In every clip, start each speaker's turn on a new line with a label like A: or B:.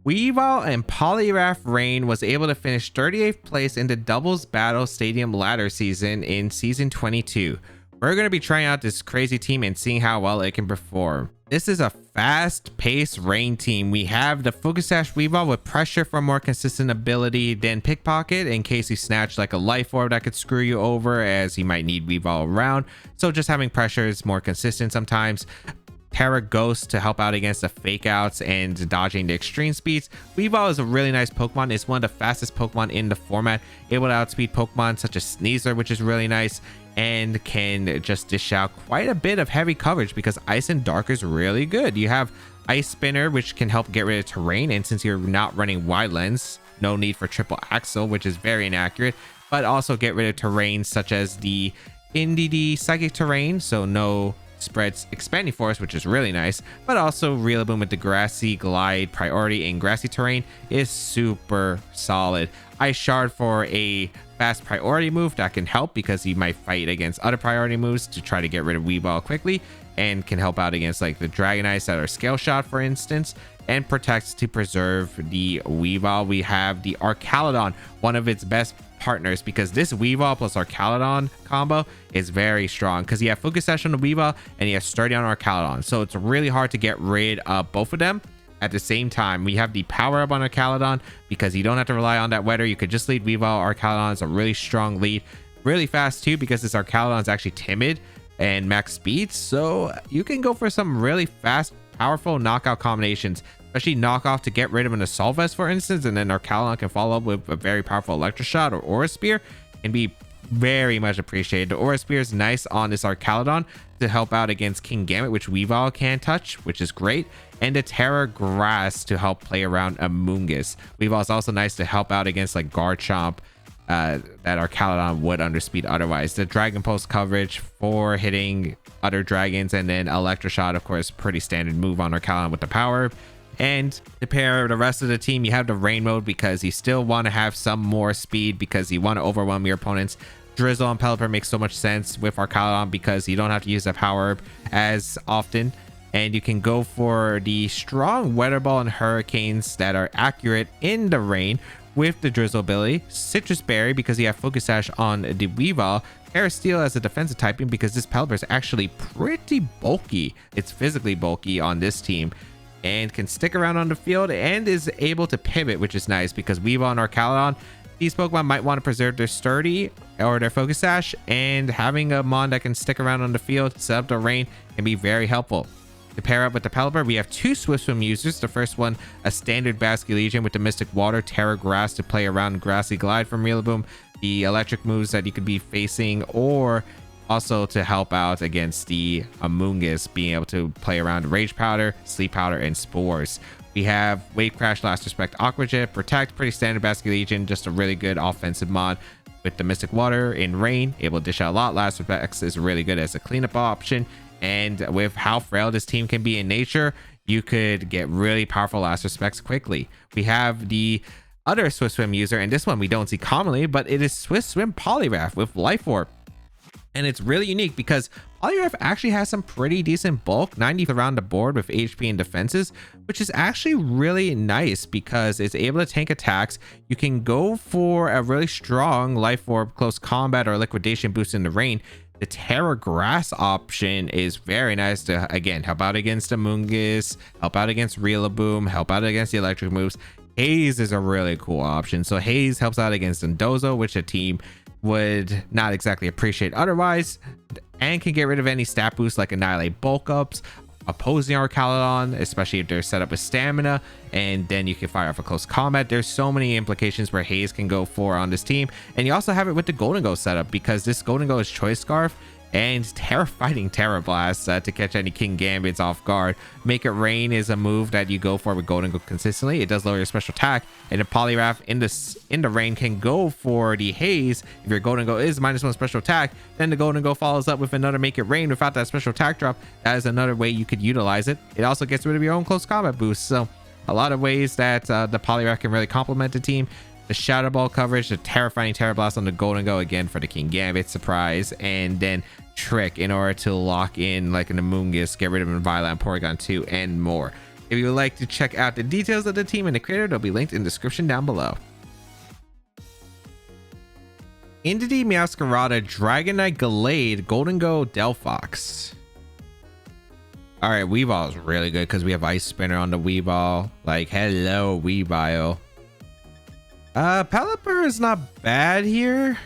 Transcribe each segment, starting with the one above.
A: Weavile and Poliwrath Rain was able to finish 38th place in the Doubles Battle Stadium Ladder season in Season 22. We're going to be trying out this crazy team and seeing how well it can perform. This is a fast-paced Rain team. We have the Focus Sash Weavile with pressure for more consistent ability than Pickpocket in case you snatch like a Life Orb that could screw you over, as you might need Weavile around. So just having pressure is more consistent sometimes. Terra Ghost to help out against the fake outs and dodging the extreme speeds. Weavile is a really nice Pokemon. It's one of the fastest Pokemon in the format, able to outspeed Pokemon such as Sneasler, which is really nice, and can just dish out quite a bit of heavy coverage because Ice and Dark is really good. You have Ice Spinner, which can help get rid of terrain, and since you're not running Wide Lens, no need for Triple Axle, which is very inaccurate, but also get rid of terrain such as the NDD Psychic Terrain, so no spreads Expanding Force, which is really nice, but also Rillaboom with the Grassy Glide priority in grassy terrain is super solid. Ice Shard for a fast priority move that can help because you might fight against other priority moves to try to get rid of Weavile quickly, and can help out against like the Dragonite that are Scale Shot, for instance, and protects to preserve the Weavile. We have the Archaludon, one of its best partners, because this Weavile plus Archaludon combo is very strong because you have Focus Sash on the Weavile and you have Sturdy on Archaludon, so it's really hard to get rid of both of them at the same time. We have the power up on Archaludon because you don't have to rely on that weather. You could just lead Weavile. Archaludon is a really strong lead, really fast too, because this Archaludon is actually timid and max speed, so you can go for some really fast, powerful knockout combinations, especially knockoff to get rid of an Assault Vest, for instance, and then Archaludon can follow up with a very powerful Electro Shot or Aura Spear and be very much appreciated. The Aura Spear is nice on this Archaludon to help out against King Gambit, which Weavile can't touch, which is great, and the Terra Grass to help play around Amoonguss. Weavile is also nice to help out against like Garchomp that Archaludon would underspeed otherwise. The Dragon Pulse coverage for hitting other dragons, and then Electro Shot, of course, pretty standard move on Archaludon with the power. And to pair the rest of the team, you have the Rain mode because you still want to have some more speed because you want to overwhelm your opponents. Drizzle and Pelipper makes so much sense with Archaludon because you don't have to use the power herb as often, and you can go for the strong Weather Ball and Hurricanes that are accurate in the rain with the Drizzle ability. Citrus Berry because you have Focus Sash on the Weavile. Terra Steel as a defensive typing because this Pelipper is actually pretty bulky. It's physically bulky on this team and can stick around on the field and is able to pivot, which is nice because Weavile and Archaludon, these Pokemon might want to preserve their Sturdy or their Focus Sash, and having a Mon that can stick around on the field, set up the rain, can be very helpful. To pair up with the Pelipper, we have two Swift Swim users. The first one, a standard Basculegion with the Mystic Water, Terra Grass to play around Grassy Glide from Rillaboom, the electric moves that you could be facing, or also to help out against the Amoonguss, being able to play around Rage Powder, Sleep Powder, and Spores. We have Wave Crash, Last Respect, Aqua Jet, Protect, pretty standard Basculegion, just a really good offensive mod with the Mystic Water in Rain, able to dish out a lot. Last Respect is really good as a cleanup option, and with how frail this team can be in nature, you could get really powerful Last Respects quickly. We have the other Swift Swim user, and this one we don't see commonly, but it is Swift Swim Poliwrath with Life Orb. And it's really unique because Poliwrath actually has some pretty decent bulk, 90 around the board with HP and defenses, which is actually really nice because it's able to tank attacks. You can go for a really strong Life Orb, Close Combat, or Liquidation boost in the rain. The Terra Grass option is very nice to, again, help out against Amoonguss, help out against Rillaboom, help out against the electric moves. Haze is a really cool option. So Haze helps out against Dondozo, which a team would not exactly appreciate otherwise, and can get rid of any stat boosts like Annihilate Bulk Ups, opposing Archaludon, especially if they're set up with Stamina, and then you can fire off a Close Combat. There's so many implications where Haze can go for on this team, and you also have it with the Golden Go setup because this Golden Go is Choice Scarf and Fighting Terra Blast to catch any King Gambits off guard. Make It Rain is a move that you go for with Golden Go consistently. It does lower your special attack, and the Poliwrath in the rain can go for the Haze. If your Golden Go is -1 special attack, then the Golden Go follows up with another Make It Rain without that special attack drop. That is another way you could utilize it. It also gets rid of your own Close Combat boost, so a lot of ways that the Poliwrath can really complement the team. The Shadow Ball coverage, the Terrifying Terra Blast on the Golden Go, again for the King Gambit surprise, and then Trick in order to lock in like an Amoonguss, get rid of an Weavile and Porygon 2, and more. If you would like to check out the details of the team and the creator, they'll be linked in the description down below. Entity Meowscarada, Dragonite, Gallade, Golden Go, Delphox. All right, Weavile is really good because we have Ice Spinner on the Weavile. Like, hello, Weavile. Pelipper is not bad here.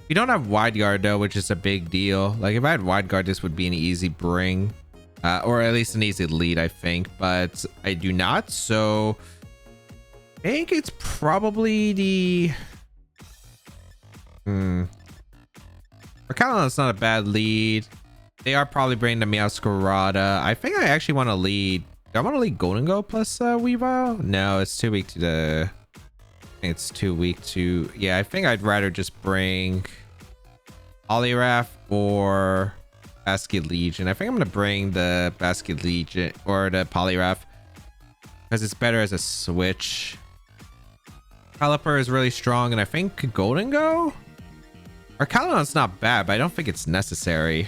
A: We don't have Wide Guard though, which is a big deal. Like, if I had Wide Guard, this would be an easy bring. Or at least an easy lead, I think. But I do not, so I think it's probably the... Arcanon's not a bad lead. They are probably bringing the Meowscarada. I think I actually want to lead. Do I want to lead Golden Go plus Weavile? No, it's too weak to the... It's too weak to... Yeah, I think I'd rather just bring Poliwrath or Basket Legion. I think I'm going to bring the Basket Legion or the Poliwrath because it's better as a switch. Pelipper is really strong, and I think Golden Go? Arcanon's not bad, but I don't think it's necessary.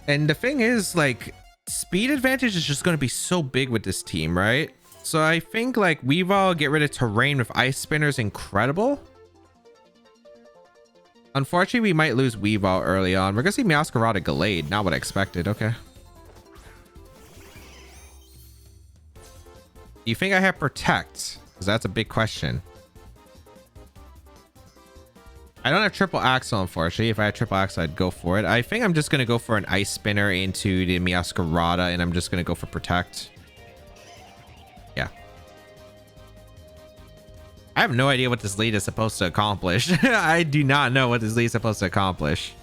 A: And the thing is, like, speed advantage is just going to be so big with this team, right? So I think, like, Weavile, get rid of Terrain with Ice Spinner is incredible. Unfortunately, we might lose Weavile early on. We're going to see Meowscarada Gallade. Not what I expected. Okay. Do you think I have Protect? Because that's a big question. I don't have Triple Axle, unfortunately. If I had Triple Axle, I'd go for it. I think I'm just going to go for an Ice Spinner into the Meowscarada, and I'm just going to go for Protect. Yeah. I have no idea what this lead is supposed to accomplish. I do not know what this lead is supposed to accomplish.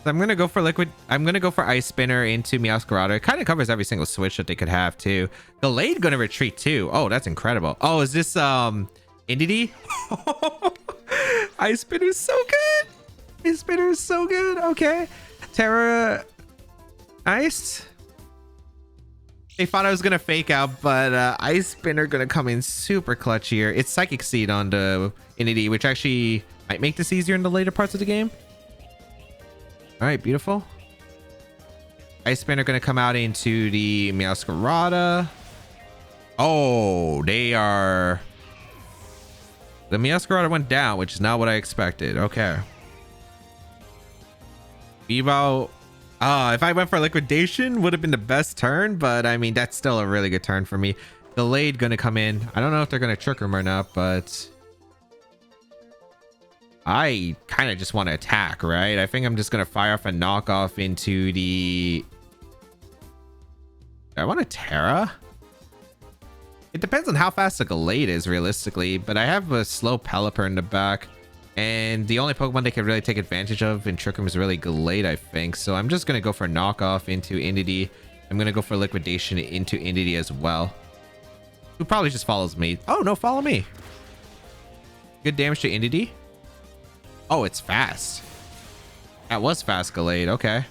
A: So I'm going to go for Liquid. I'm going to go for Ice Spinner into Meowscarada. It kind of covers every single switch that they could have, too. Gallade going to retreat, too. Oh, that's incredible. Oh, is this Entity? Ice Spinner is so good. Ice Spinner is so good. Okay. Terra Ice. They thought I was going to fake out, but Ice Spinner going to come in super clutch here. It's Psychic Seed on the Entity, which actually might make this easier in the later parts of the game. All right, beautiful. Ice Spinner going to come out into the Meowscarada. Oh, they are... The Meowscarada went down, which is not what I expected. Okay. Weavile. If I went for Liquidation, would have been the best turn, but I mean, that's still a really good turn for me. Gallade gonna come in. I don't know if they're gonna trick him or not, but I kind of just want to attack, right? I think I'm just gonna fire off a knockoff into the... I want a Terra. It depends on how fast the Gallade is, realistically, but I have a slow Pelipper in the back, and the only Pokemon they can really take advantage of in Trick Room is really Gallade, I think. So I'm just going to go for knockoff into Entity. I'm going to go for Liquidation into Entity as well. Who probably just follows me. Oh, no, follow me. Good damage to Entity. Oh, it's fast. That was fast, Gallade. Okay.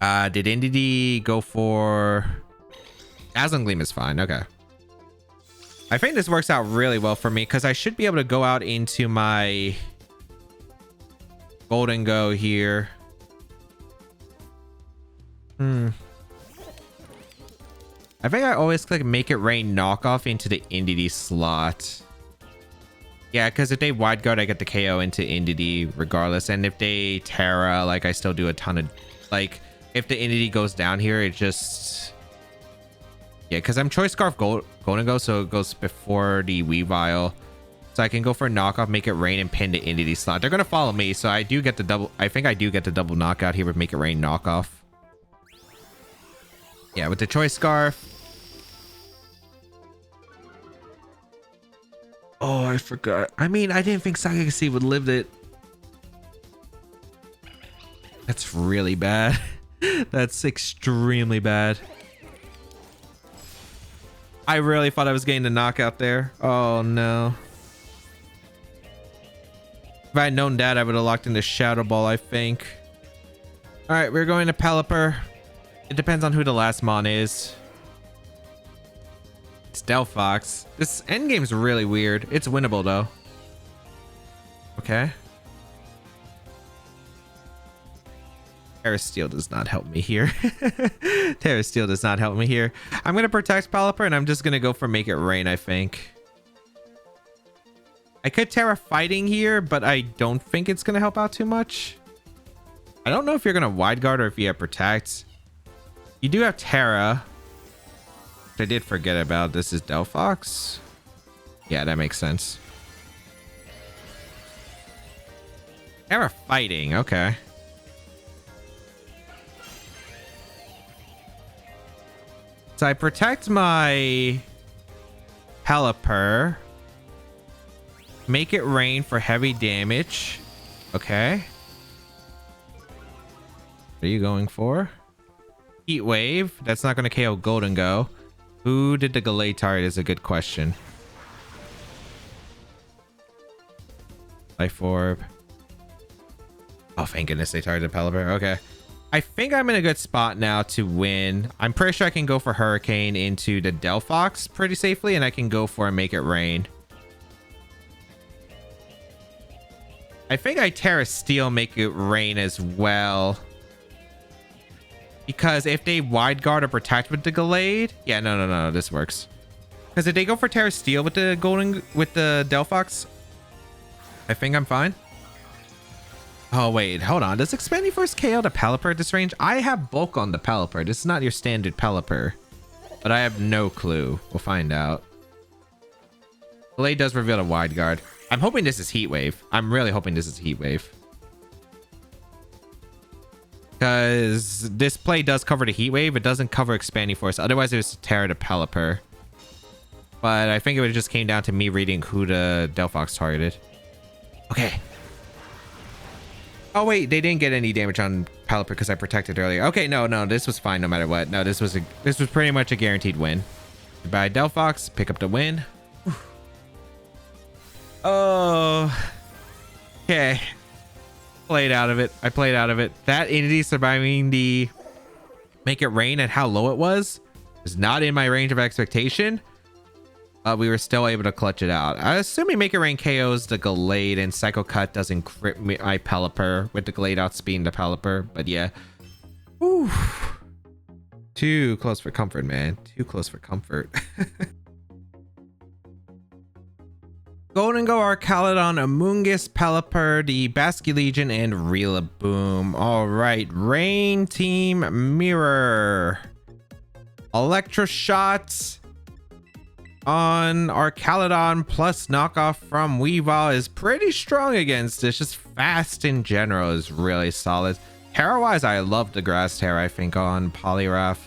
A: Did Entity go for... Dazzling Gleam is fine. Okay. I think this works out really well for me because I should be able to go out into my Golden Go here. I think I always click Make It Rain knockoff into the Entity slot. Yeah, because if they Wide Guard, I get the KO into Entity regardless. And if they Terra, like, I still do a ton of... Like, if the Entity goes down here, it just... Yeah, because I'm Choice Scarf Golden Go, so it goes before the Weavile. So I can go for a knockoff, Make It Rain, and pin the Entity slot. They're going to follow me, so I do get the double... I think I do get the double knockout here with Make It Rain knockoff. Yeah, with the Choice Scarf. Oh, I forgot. I mean, I didn't think Psychic Seed would live it. That's really bad. That's extremely bad. I really thought I was getting the knockout there. Oh, no. If I had known that, I would have locked into Shadow Ball, I think. All right, we're going to Pelipper. It depends on who the last Mon is. It's Delphox. This endgame's really weird. It's winnable, though. Okay. Terra Steel does not help me here. Terra Steel does not help me here. I'm going to protect Pelipper and I'm just going to go for Make It Rain, I think. I could Terra Fighting here, but I don't think it's going to help out too much. I don't know if you're going to Wide Guard or if you have Protect. You do have Terra. Which I did forget about. This is Delphox. Yeah, that makes sense. Terra Fighting, okay. So I protect my Pelipper. Make it rain for heavy damage. Okay. What are you going for? Heat Wave. That's not going to KO Golden Go. Who did the Gallade target is a good question. Life Orb. Oh, thank goodness they targeted Pelipper. Okay. I think I'm in a good spot now to win. I'm pretty sure I can go for Hurricane into the Delphox pretty safely, and I can go for a Make It Rain. I think I Terra Steel Make It Rain as well. Because if they Wide Guard or Protect with the Gallade... Yeah, no, this works. Because if they go for Terra Steel with the Delphox, I think I'm fine. Oh, wait, hold on. Does Expanding Force KO the Pelipper at this range? I have Bulk on the Pelipper. This is not your standard Pelipper. But I have no clue. We'll find out. Gallade does reveal a Wide Guard. I'm hoping this is Heat Wave. I'm really hoping this is Heat Wave. Because this play does cover the Heat Wave. It doesn't cover Expanding Force. Otherwise, it was Terra the Pelipper. But I think it would just came down to me reading who the Delphox targeted. Okay. Oh, wait. They didn't get any damage on Pelipper because I protected earlier. Okay, no. This was fine no matter what. No, this was pretty much a guaranteed win. Goodbye, Delphox. Pick up the win. Oh. Okay. Played out of it. I played out of it. That entity surviving the Make It Rain and how low it was not in my range of expectation. We were still able to clutch it out. I assuming Make It Rain KOs the Gallade and Psycho Cut doesn't crit my Pelipper with the Gallade outspeeding the Pelipper. But yeah. Whew. Too close for comfort, man. Too close for comfort. Golden Go, Archaludon, Amoonguss, Pelipper, the Basculegion, and Rillaboom. All right, Rain Team Mirror. Electro Shots on Archaludon plus knockoff from Weavile is pretty strong against this. Just fast in general is really solid. Terra-wise, I love the Grass Terra, I think, on Poliwrath.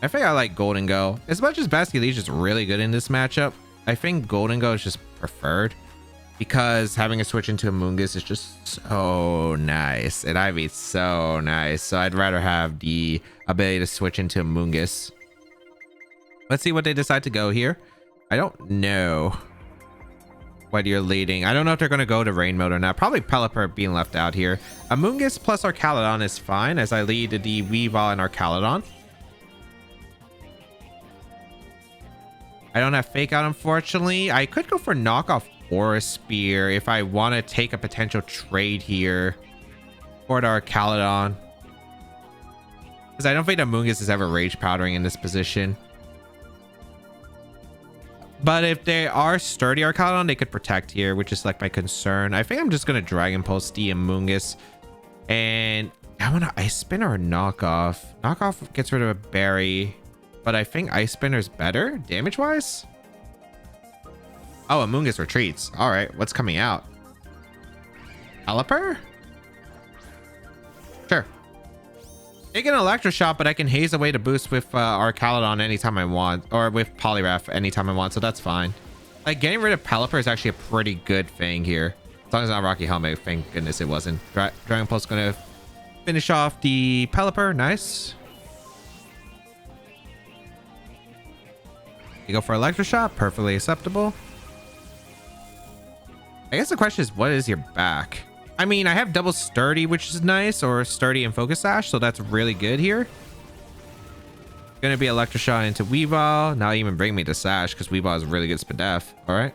A: I think I like Golden Go. As much as Basculegion is really good in this matchup, I think Golden Go is just preferred because having a switch into Amoonguss is just so nice. And I mean, so nice. So I'd rather have the ability to switch into Amoonguss. Let's see what they decide to go here. I don't know what you're leading. I don't know if they're going to go to Rain Mode or not. Probably Pelipper being left out here. Amoonguss plus Archaludon is fine as I lead the Weavile and Archaludon. I don't have Fake Out, unfortunately. I could go for knockoff Aura Spear if I want to take a potential trade here for the Archaludon. Because I don't think Amoonguss is ever Rage Powdering in this position. But if they are sturdy Archaludon, they could protect here, which is like my concern. I think I'm just going to Dragon Pulse the Amoonguss. And I want to Ice Spin or a knockoff. Knockoff gets rid of a berry. But I think Ice Spinner's better damage-wise. Oh, Amoonguss retreats. All right, what's coming out? Pelipper? Sure. Take an Electro Shot, but I can haze away to boost with Archaludon anytime I want. Or with Poliwrath anytime I want, so that's fine. Like, getting rid of Pelipper is actually a pretty good thing here. As long as it's not Rocky Helmet, thank goodness it wasn't. Dragon Pulse going to finish off the Pelipper. Nice. You go for Electro Shot, perfectly acceptable. I guess the question is, what is your back? I mean, I have double Sturdy, which is nice, or Sturdy and Focus Sash, so that's really good here. Gonna be Electro Shot into Weavile. Not even bring me to Sash, because Weavile is really good Spadef. All right.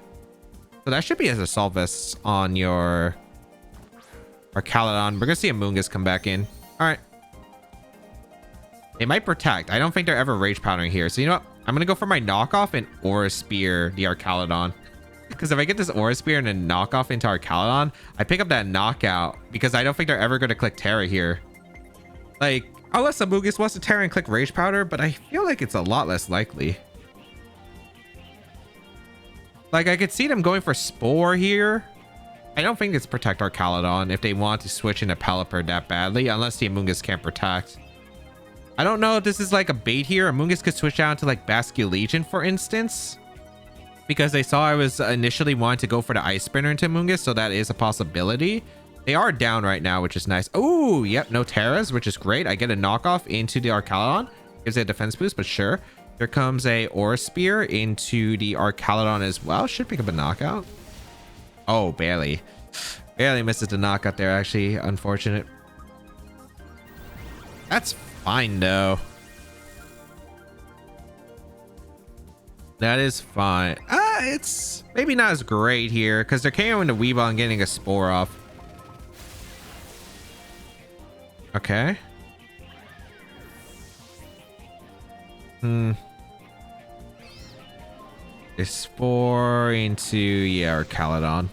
A: So that should be as a Assault Vest on your Archaludon. We're gonna see Amoonguss come back in. All right. They might protect. I don't think they're ever Rage Powdering here. So you know what? I'm going to go for my knockoff and Aura Spear the Archaludon. Because if I get this Aura Spear and then knock off into Archaludon, I pick up that knockout. Because I don't think they're ever going to click Terra here. Like, unless Amoonguss wants to Terra and click Rage Powder, but I feel like it's a lot less likely. Like, I could see them going for Spore here. I don't think it's Protect Archaludon if they want to switch into Pelipper that badly, unless the Amoonguss can't Protect. I don't know if this is like a bait here. Amoonguss could switch out to like Basculegion, for instance. Because they saw I was initially wanting to go for the Ice Spinner into Amoonguss, so that is a possibility. They are down right now, which is nice. Oh, yep, no Terras, which is great. I get a knockoff into the Archaludon. Gives it a defense boost, but sure. Here comes a Aura Spear into the Archaludon as well. Should pick up a knockout. Oh, barely. Barely misses the knockout there, actually. Unfortunate. That's fine, though. That is fine. It's maybe not as great here because they're KOing the Weavile and getting a Spore off. Okay. A Spore into, yeah, Archaludon.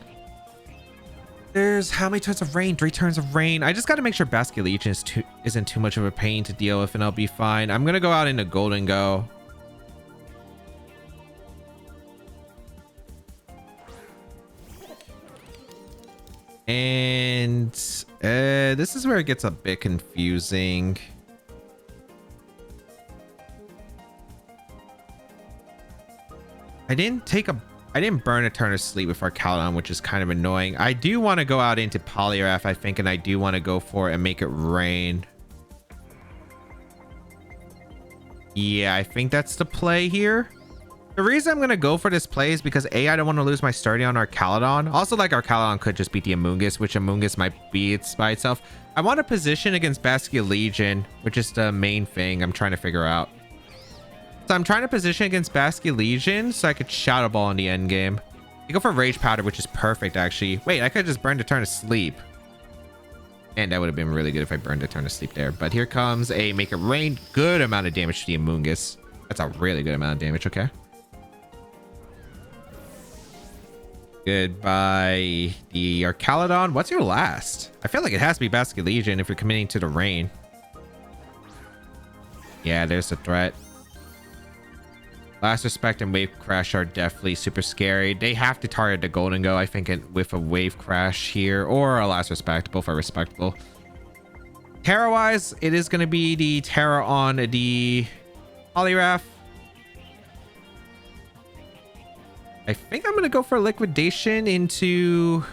A: There's how many turns of rain? 3 turns of rain. I just got to make sure Basculegion isn't too much of a pain to deal with, and I'll be fine. I'm going to go out into Golden Go. And this is where it gets a bit confusing. I didn't burn a turn of sleep with Archaludon, which is kind of annoying. I do want to go out into Poliwrath, I think, and I do want to go for it and make it rain. Yeah, I think that's the play here. The reason I'm going to go for this play is because A, I don't want to lose my Sturdy on Archaludon. Also, like, Archaludon could just beat the Amoonguss, which Amoonguss might beat by itself. I want to position against Basculegion, which is the main thing I'm trying to figure out. So I'm trying to position against Basculegion so I could Shadow Ball in the end game. You go for Rage Powder, which is perfect, actually. Wait, I could have just burned a turn of sleep. And that would have been really good if I burned a turn of sleep there. But here comes a Make It Rain. Good amount of damage to the Amoonguss. That's a really good amount of damage, okay. Goodbye, the Archaludon. What's your last? I feel like it has to be Basculegion if you're committing to the rain. Yeah, there's the threat. Last Respect and Wave Crash are definitely super scary. They have to target the Golden Go, I think, with a Wave Crash here or a Last Respect. Both are respectable. Terra-wise, it is going to be the Terra on the Poliwrath. I think I'm going to go for Liquidation into...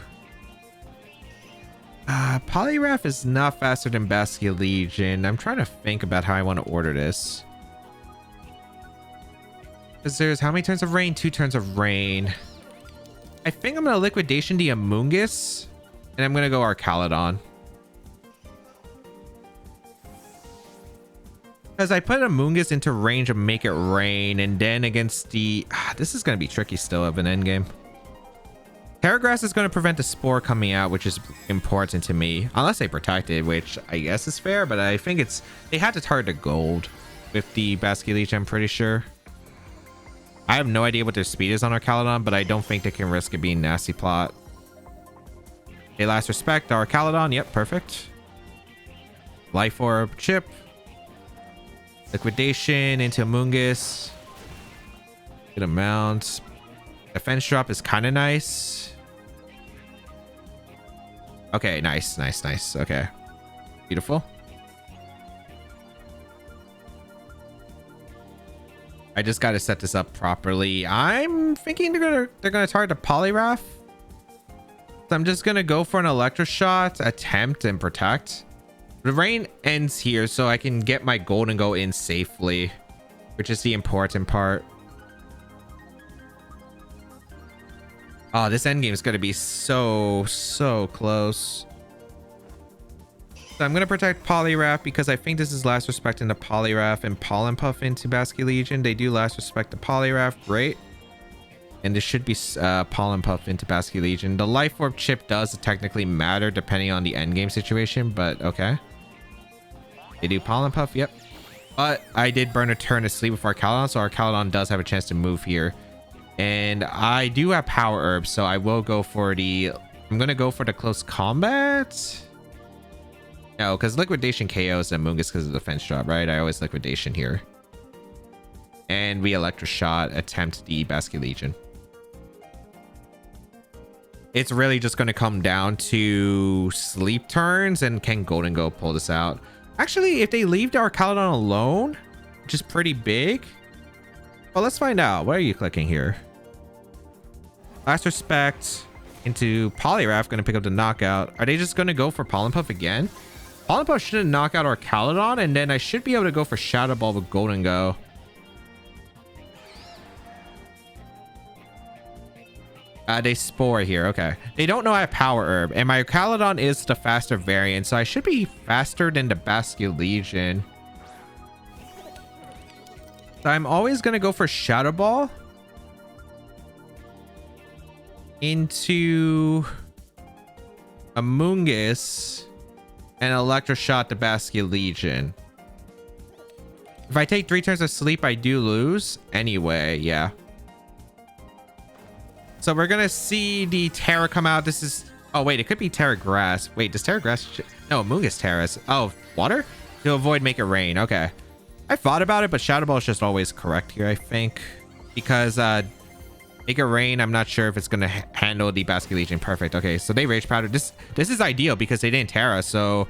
A: Poliwrath is not faster than Basculegion. I'm trying to think about how I want to order this. Because there's how many turns of rain? 2 turns of rain. I think I'm going to Liquidation the Amoonguss. And I'm going to go Archaludon. Because I put Amoonguss into range of Make It Rain. And then against the... this is going to be tricky still of an endgame. Terra Grass is going to prevent the Spore coming out, which is important to me. Unless they protect it, which I guess is fair. But I think it's... They had to target the gold with the Basculegion, I'm pretty sure. I have no idea what their speed is on Archaludon, but I don't think they can risk it being Nasty Plot. A Last Respect, Archaludon. Yep, perfect. Life Orb, Chip. Liquidation into Amoonguss. Good amount. Defense drop is kind of nice. Okay, nice, nice, nice. Okay. Beautiful. I just got to set this up properly. I'm thinking they're gonna target the Poliwrath. So I'm just gonna go for an Electroshot, attempt, and protect. The rain ends here, so I can get my Golden Go in safely, which is the important part. Oh, this endgame is gonna be so close. So I'm going to protect Poliwrath because I think this is Last Respect into Poliwrath and Pollen Puff into Basculegion. They do Last Respect to Poliwrath. Great. And this should be Pollen Puff into Basculegion. The Life Orb Chip does technically matter depending on the endgame situation, but okay. They do Pollen Puff. Yep. But I did burn a turn to sleep with our Caledon, so our Caledon does have a chance to move here. And I do have power herbs, so I will go for the... I'm going to go for the close combat. No, because liquidation KOs and Amoonguss because of the defense drop, right? I always liquidation here. And we electroshot, attempt the Basculegion. It's really just going to come down to sleep turns, and can Golden Go pull this out? Actually, if they leave our Caledon alone, which is pretty big. Well, let's find out. What are you clicking here? Last Respect into Poliwrath, going to pick up the knockout. Are they just going to go for Pollen Puff again? Pollen Puff shouldn't knock out our Caledon, and then I should be able to go for Shadow Ball with Golden Go. They Spore here. Okay. They don't know I have Power Herb, and my Caledon is the faster variant, so I should be faster than the Basculegion. So I'm always going to go for Shadow Ball into Amoonguss and Electroshot the Basculegion. If I take 3 turns of sleep, I do lose anyway. Yeah. So we're gonna see the Terra come out. This is... Oh, wait. It could be Terra Grass. Wait, does Terra Grass... No, Amoonguss Terrace. Oh, water? To avoid Make It Rain. Okay. I thought about it, but Shadow Ball is just always correct here, I think. Because Make It Rain, I'm not sure if it's gonna handle the Basculegion perfect. Okay, so they Rage Powder. This is ideal because they didn't Terra, so...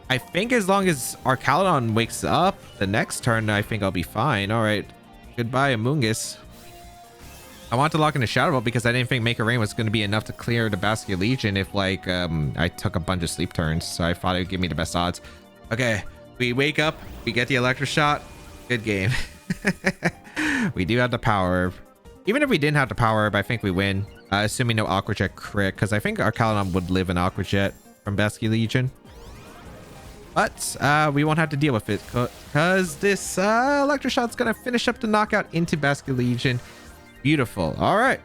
A: I think as long as our Caledon wakes up the next turn, I think I'll be fine. All right. Goodbye, Amoonguss. I want to lock into Shadow Ball because I didn't think Make It Rain was going to be enough to clear the Basculegion if, like, I took a bunch of sleep turns. So I thought it would give me the best odds. Okay. We wake up. We get the Electroshot. Good game. We do have the Power Herb. Even if we didn't have the Power Herb, I think we win. Assuming no Aqua Jet crit, because I think our Caledon would live an Aqua Jet from Basculegion. But we won't have to deal with it because this Electroshot's going to finish up the knockout into Basculegion. Beautiful. All right.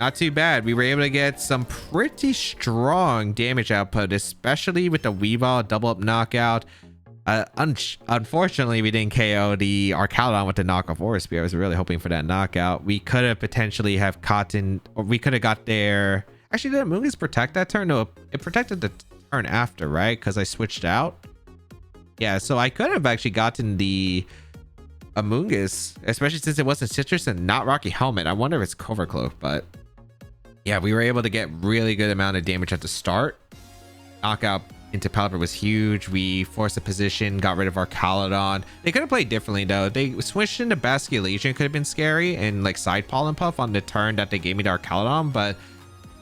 A: Not too bad. We were able to get some pretty strong damage output, especially with the Weavile double up knockout. Unfortunately, we didn't KO our Caledon with the knockoff Aura Spear. I was really hoping for that knockout. We could have potentially have gotten, or we could have got there. Actually, did Amoonguss protect that turn? No, it protected the turn after, right? Because I switched out. Yeah, so I could have actually gotten the Amoonguss, especially since it wasn't Citrus and not Rocky Helmet. I wonder if it's Cover Cloak, but yeah, we were able to get really good amount of damage at the start. Knockout into Pelipper was huge. We forced a position, got rid of our Caledon. They could have played differently though. They switched into Basculegion, could have been scary, and like side Pollen Puff on the turn that they gave me to our Caledon, but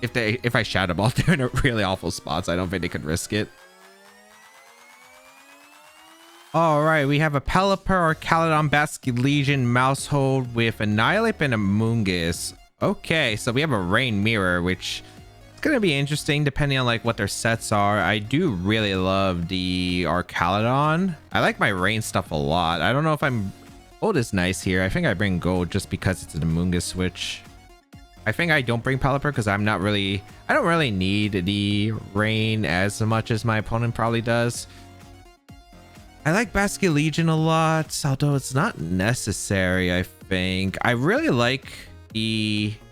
A: if I Shadow Ball, they're in a really awful spots. I don't think they could risk it. All right, we have a Pelipper, or Caledon, Basculegion, Mousehold with Annihilate and Amoonguss. Okay, so we have a Rain Mirror, which is going to be interesting depending on like what their sets are. I do really love our Caledon. I like my Rain stuff a lot. I don't know if Gold is nice here. I think I bring Gold just because it's an Amoonguss switch. I think I don't bring Pelipper because I don't really need the Rain as much as my opponent probably does. I like Basculegion a lot, although it's not necessary, I think. I really like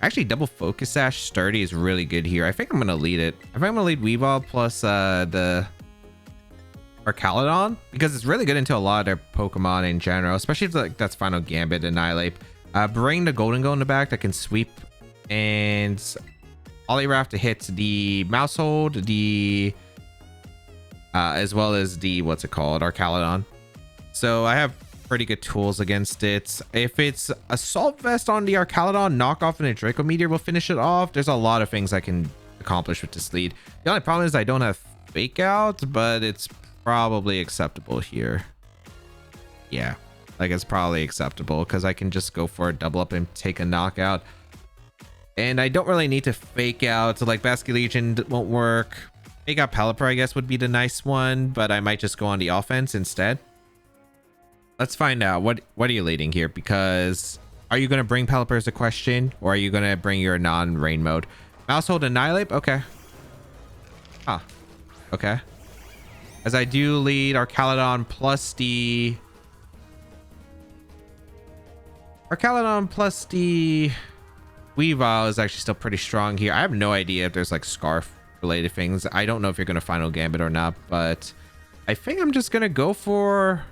A: actually double Focus Sash Sturdy is really good here. I think I'm gonna lead it. I think I'm gonna lead Weavile plus our Caledon because it's really good into a lot of their Pokemon in general, especially if like that's Final Gambit, Annihilate. Bring the Golden Go in the back that can sweep, and Poliwrath to hit the Mousehold, as well as our Caledon. So I have pretty good tools against it. If it's Assault Vest on the Caledon, knockoff and a Draco Meteor will finish it off. There's a lot of things I can accomplish with this lead. The only problem is I don't have Fake Out, but it's probably acceptable here. Yeah, like it's probably acceptable because I can just go for a double up and take a knockout. And I don't really need to Fake Out, so like Basculegion won't work. Fake Out Pelipper, I guess, would be the nice one, but I might just go on the offense instead. Let's find out. What are you leading here? Because are you going to bring Pelipper as a question, or are you going to bring your non-rain mode? Mousehold Annihilate? Okay. Huh. Okay. as I do lead our Caledon plus the Weavile is actually still pretty strong here. I have no idea if there's like scarf related things. I don't know if you're gonna final gambit or not, but I think I'm just gonna go for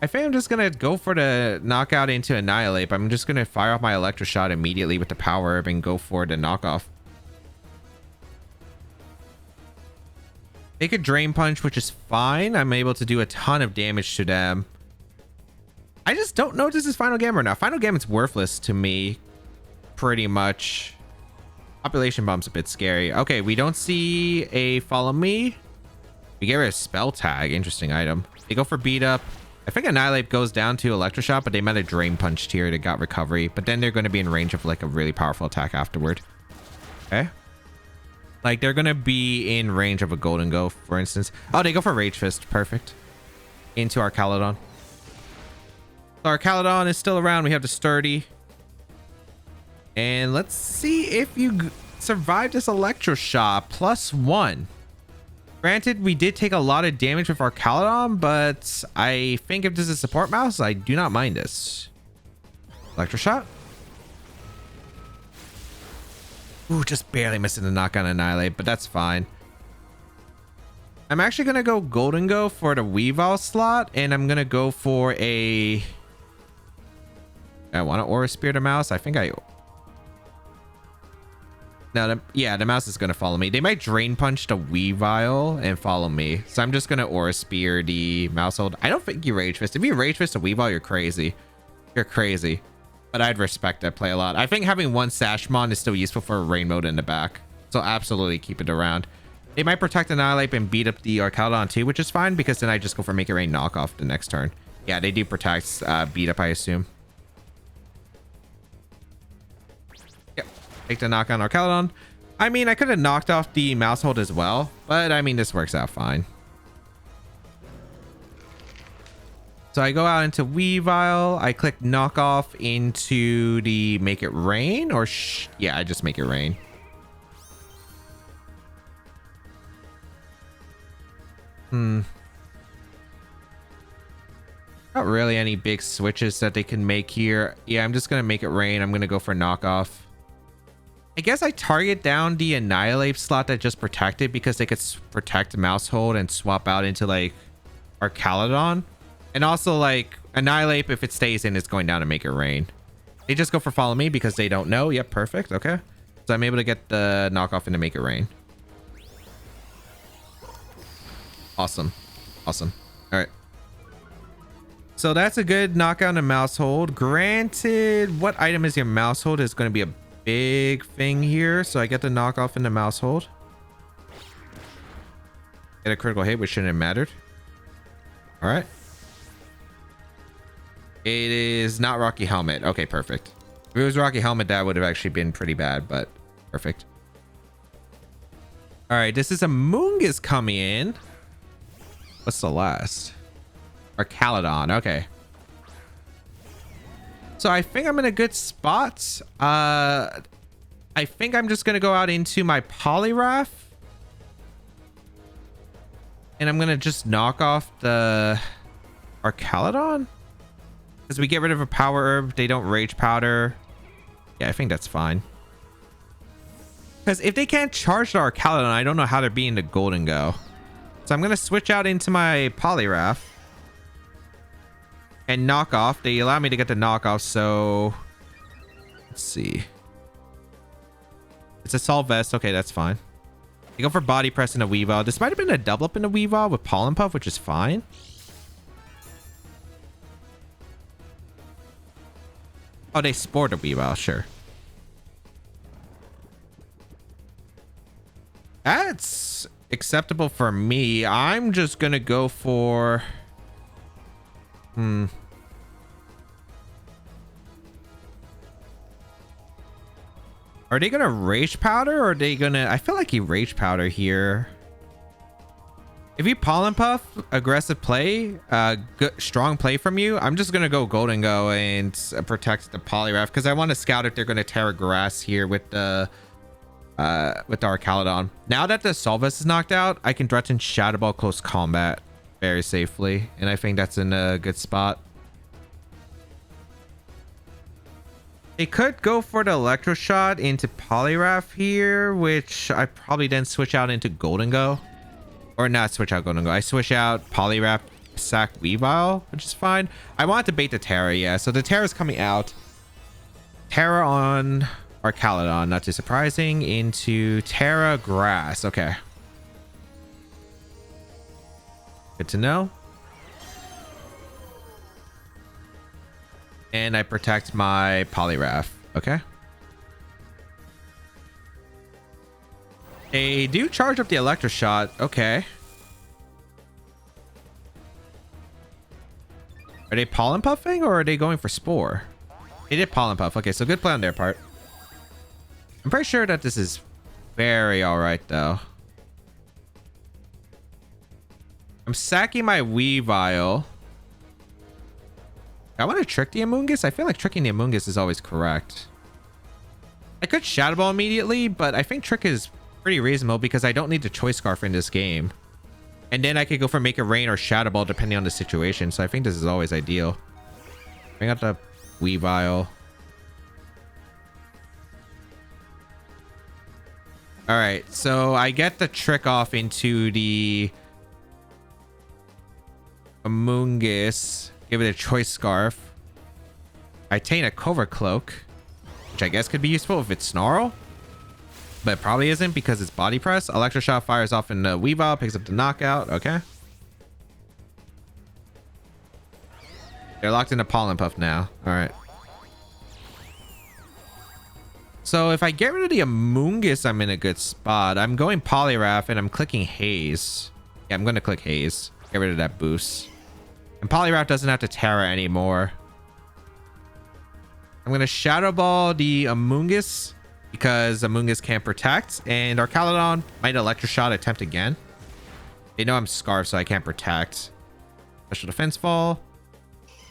A: the knockout into Annihilate. I'm just gonna fire off my Electro Shot immediately with the Power Herb and go for the knockoff. Take a Drain Punch, which is fine. I'm able to do a ton of damage to them. I just don't know if this is Final Gambit or not. Final Gambit's worthless to me, pretty much. Population Bomb's a bit scary. Okay, we don't see a Follow Me. We get rid of Spell Tag. Interesting item. They go for Beat Up. I think Annihilate goes down to Electro Shot, but they might have Drain Punched here. They got Recovery, but then they're going to be in range of like a really powerful attack afterward. Okay. Like they're going to be in range of a Golden Go, for instance. Oh, they go for Rage Fist. Perfect. Into our Caledon. So our Caledon is still around. We have the Sturdy. And let's see if you survive this Electro Shot. +1. Granted, we did take a lot of damage with our Caledon, but I think if this is support mouse, I do not mind this. Electro Shot. Ooh, just barely missing the knock on Annihilate, but that's fine. I'm actually going to go Golden Go for the Weavile slot, and I'm going to go for a... I want to Aura Spear the mouse. I think I... No, yeah, the mouse is going to follow me. They might Drain Punch the Weavile and follow me. So I'm just going to Aura Spear the mouse hold. I don't think you Rage Fist. If you Rage Fist a Weavile, you're crazy. You're crazy. But I'd respect that play a lot. I think having one Sashmon is still useful for a Rain Mode in the back. So absolutely keep it around. They might Protect Annihilate and beat up the Caledon too, which is fine because then I just go for Make It Rain knockoff the next turn. Yeah, they do protect beat up, I assume. Yep. Take the knock on our Caledon. I mean, I could have knocked off the mouse hold as well, but I mean, this works out fine. So I go out into Weavile. I click knockoff into the Make It Rain, or yeah, I just Make It Rain. Not really any big switches that they can make here. Yeah, I'm just gonna Make It Rain. I'm gonna go for knockoff. I guess I target down the Annihilate slot that just protected because they could protect mouse hold and swap out into like our Caledon. And also, like, Annihilate, if it stays in, it's going down to Make It Rain. They just go for Follow Me because they don't know. Yep, perfect. Okay. So I'm able to get the knockoff into Make It Rain. Awesome. Awesome. All right. So that's a good knockout and mouse hold. Granted, what item is your mouse hold is going to be a big thing here. So I get the knockoff into mouse hold. Get a critical hit, which shouldn't have mattered. All right. It is not Rocky Helmet. Okay, perfect. If it was Rocky Helmet, that would have actually been pretty bad, but perfect. All right, this is a Moongus coming in. What's the last? Or Caledon. Okay. So I think I'm in a good spot. I think I'm just going to go out into my Poliwrath. And I'm going to just knock off the... our Caledon? Because we get rid of a Power Herb, they don't Rage Powder. Yeah, I think that's fine. Because if they can't charge our Caledon, I don't know how they're being the Golden Go. So I'm going to switch out into my Poliwrath. And knock off. They allow me to get the knockoff, so... let's see. It's Assault Vest. Okay, that's fine. They go for Body Press in a Weavile. This might have been a double up in a Weavile with Pollen Puff, which is fine. Oh, they Sport a Weavile, sure. That's acceptable for me. I'm just gonna go for... Are they gonna Rage Powder or are they gonna... I feel like you Rage Powder here. If you Pollen Puff, aggressive play, good, strong play from you, I'm just gonna go Golden Go and protect the Poliwrath because I want to scout if they're gonna Terra Grass here with the with our Caledon. Now that the Solvus is knocked out, I can threaten Shadow Ball close combat very safely, and I think that's in a good spot. They could go for the Electro Shot into Poliwrath here, which I probably then switch out into Golden Go. Or not switch out Golden Go. I switch out Poliwrath, sack Weavile, which is fine. I want to bait the Terra, yeah. So the Terra's coming out. Terra on our Caledon, not too surprising. Into Terra Grass. Okay. Good to know. And I protect my Poliwrath. Okay. They do charge up the Electro Shot. Okay. Are they Pollen Puffing or are they going for Spore? They did Pollen Puff. Okay, so good play on their part. I'm pretty sure that this is very alright though. I'm sacking my Weavile. I want to trick the Amoonguss. I feel like tricking the Amoonguss is always correct. I could Shadow Ball immediately, but I think trick is pretty reasonable because I don't need the Choice Scarf in this game. And then I could go for Make It Rain or Shadow Ball depending on the situation. So I think this is always ideal. Bring out the Weavile. All right, so I get the trick off into the Amoonguss. Give it a Choice Scarf. I attain a Covert Cloak, which I guess could be useful if it's Snarl, but it probably isn't because it's Body Press. Electro Shot fires off in the Weavile, picks up the knockout. Okay. They're locked into Pollen Puff now. All right. So if I get rid of the Amoonguss, I'm in a good spot. I'm going Poliwrath and I'm clicking Haze. Yeah, I'm going to click Haze. Get rid of that boost. And Poliwrath doesn't have to Terra anymore. I'm going to Shadow Ball the Amoonguss because Amoonguss can't protect. And our Caledon might Electro Shot attempt again. They know I'm Scarf, so I can't protect. Special Defense Fall.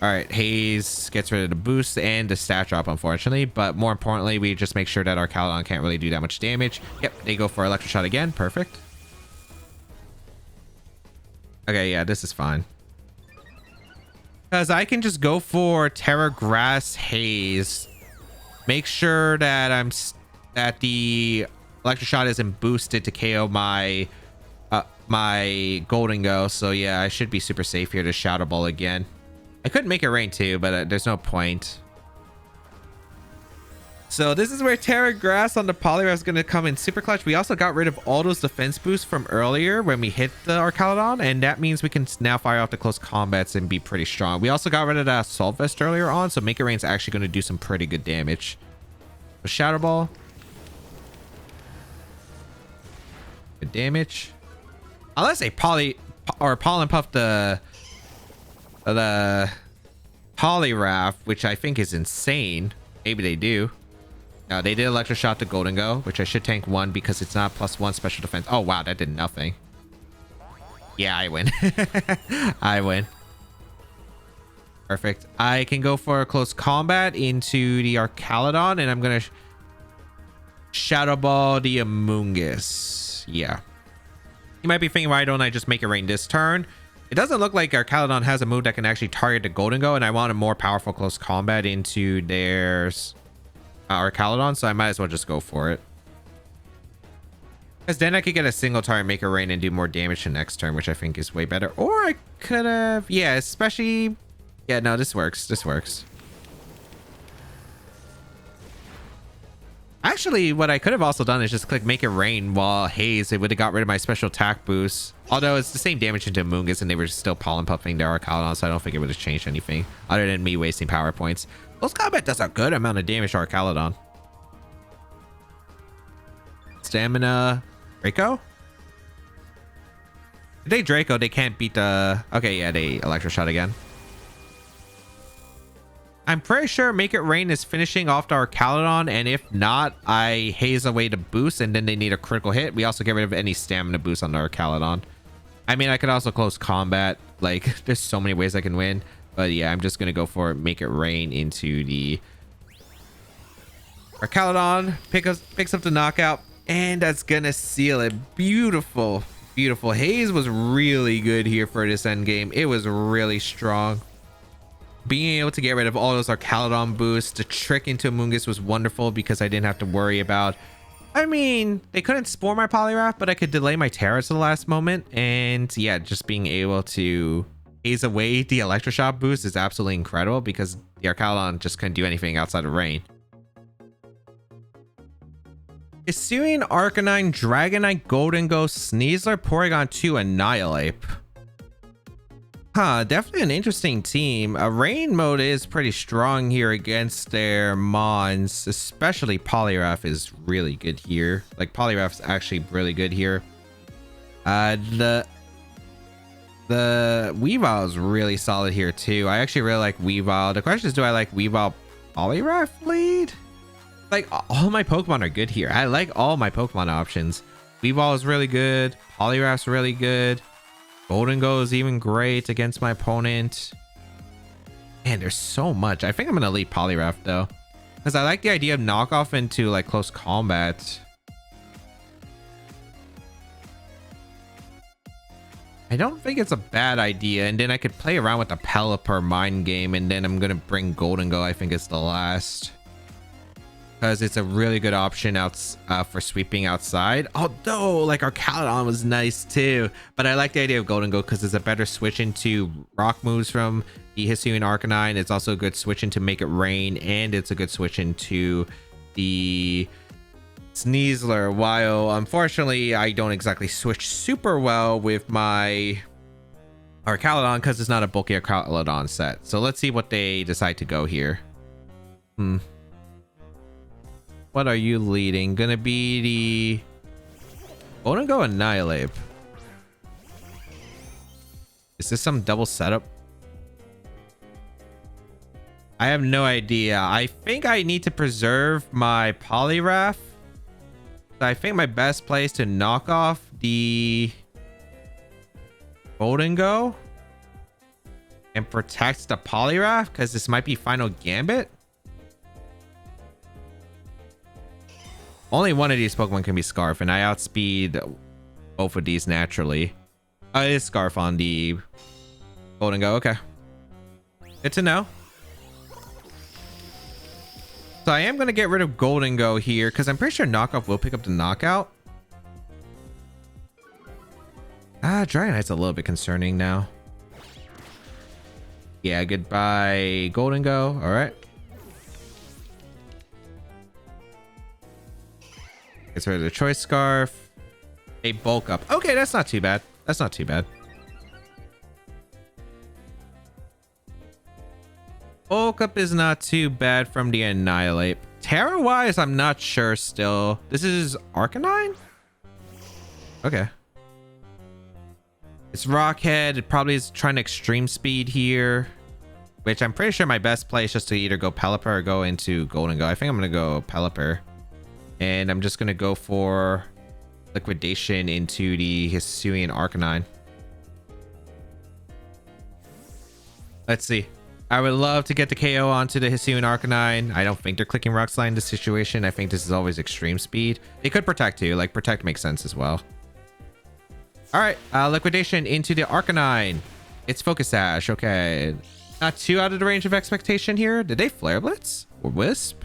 A: All right, Haze gets rid of the boost and the stat drop, unfortunately. But more importantly, we just make sure that our Caledon can't really do that much damage. Yep, they go for Electro Shot again. Perfect. Okay, yeah, this is fine. Because I can just go for Terra Grass Haze. Make sure that that the Electro Shot isn't boosted to KO my my Golden Go. So yeah, I should be super safe here to Shadow Ball again. I could Make It Rain too, but there's no point. So this is where Terra Grass on the Poliwrath is going to come in super clutch. We also got rid of all those defense boosts from earlier when we hit our Caledon, and that means we can now fire off the close combats and be pretty strong. We also got rid of that Assault Vest earlier on, so Make It Rain is actually going to do some pretty good damage. So Shadow Ball. Good damage. Unless they Pollen Puff the Poliwrath, which I think is insane. Maybe they do. No, they did Electro Shot to Golden Go, which I should tank 1 because it's not +1 special defense. Oh, wow, that did nothing. Yeah, I win. I win. Perfect. I can go for a close combat into the Caledon, and I'm going to Shadow Ball the Amoonguss. Yeah. You might be thinking, why don't I just Make It Rain this turn? It doesn't look like our Caledon has a move that can actually target the Golden Go, and I want a more powerful close combat into our Caledon, so I might as well just go for it. Because then I could get a single target, Make It Rain, and do more damage to next turn, which I think is way better. Or I could have... Yeah, especially... Yeah, no, this works. This works. Actually, what I could have also done is just click Make It Rain while Haze. It would have got rid of my special attack boost. Although it's the same damage into Amoonguss, and they were still Pollen Puffing their Caledon, so I don't think it would have changed anything other than me wasting power points. Close combat does a good amount of damage to our Caledon. Stamina. Draco? If they Draco, they can't beat the... Okay, yeah, they Electro Shot again. I'm pretty sure Make It Rain is finishing off our Caledon, and if not, I Haze away the boost, and then they need a critical hit. We also get rid of any stamina boost on our Caledon. I mean, I could also close combat. Like, there's so many ways I can win. But yeah, I'm just going to go for Make It Rain into our Caledon. Picks up the knockout. And that's gonna seal it. Beautiful, beautiful. Haze was really good here for this end game. It was really strong. Being able to get rid of all those Archaludon boosts, the trick into Amoonguss was wonderful because I didn't have to worry about, I mean, they couldn't spore my Poliwrath, but I could delay my Terra to the last moment. And yeah, just being able to haze away the Electroshock boost is absolutely incredible because the Archaludon just couldn't do anything outside of rain. Hisuian Arcanine, Dragonite, Golden Ghost, Sneasler, Porygon 2, Annihilate. Huh, definitely an interesting team. Rain mode is pretty strong here against their Mons, especially Poliwrath is really good here. Like, Poliwrath's actually really good here. The Weavile is really solid here too. I actually really like Weavile. The question is, do I like Weavile Poliwrath lead? Like, all my Pokemon are good here. I like all my Pokemon options. Weavile is really good. Poliwrath's really good. Golden Go is even great against my opponent. Man, there's so much. I think I'm gonna lead Poliwrath though, because I like the idea of knockoff into like close combat. I don't think it's a bad idea, and then I could play around with the Pelipper mind game, and then I'm gonna bring Golden Go. I think it's the last, because it's a really good option for sweeping outside. Although, like, Archaludon was nice too, but I like the idea of Golden Go because it's a better switch into rock moves from the Hisuian Arcanine. It's also a good switch in to make it rain, and it's a good switch into the Sneasler. While unfortunately I don't exactly switch super well with my Archaludon because it's not a bulky Archaludon set. So let's see what they decide to go here. What are you leading? Gonna be the Golden Go Annihilate. Is this some double setup? I have no idea. I think I need to preserve my Poliwrath. So I think my best play is to knock off the Golden Go and protect the Poliwrath because this might be Final Gambit. Only one of these Pokemon can be Scarf, and I outspeed both of these naturally. It is Scarf on the Golden Go. Okay. Good to know. So I am going to get rid of Golden Go here, because I'm pretty sure Knockoff will pick up the Knockout. Dragonite's a little bit concerning now. Yeah, goodbye Golden Go. All right. Gets rid of the Choice Scarf. A Bulk Up. Okay, that's not too bad. That's not too bad. Bulk Up is not too bad from the Annihilate. Terra wise, I'm not sure still. This is Arcanine? Okay. It's Rockhead. It probably is trying to extreme speed here, which I'm pretty sure my best play is just to either go Pelipper or go into Golden Go. I think I'm going to go Pelipper. And I'm just going to go for Liquidation into the Hisuian Arcanine. Let's see. I would love to get the KO onto the Hisuian Arcanine. I don't think they're clicking Rock Slide in this situation. I think this is always extreme speed. It could Protect too. Like, Protect makes sense as well. All right. Liquidation into the Arcanine. It's Focus Sash. Okay. Not too out of the range of expectation here. Did they Flare Blitz? Or Wisp?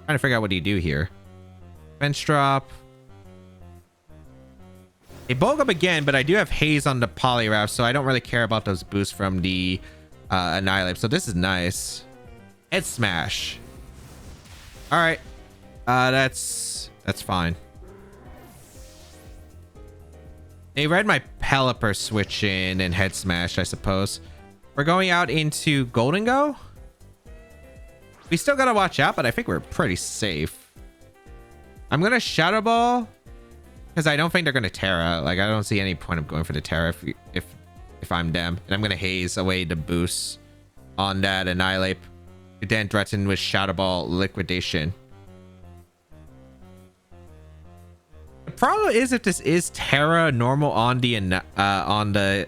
A: Trying to figure out what do you do here. Fence Drop. They bulk up again, but I do have Haze on the Poliwrath, so I don't really care about those boosts from the Annihilate. So this is nice. Head Smash. All right. That's fine. They read my Pelipper switch in and Head Smash, I suppose. We're going out into Golden Go. We still gotta watch out, but I think we're pretty safe. I'm gonna Shadow Ball because I don't think they're gonna Terra. Like, I don't see any point of going for the Terra if I'm them. And I'm gonna Haze away the boost on that Annihilate. Then threaten with Shadow Ball Liquidation. The problem is if this is Terra normal on the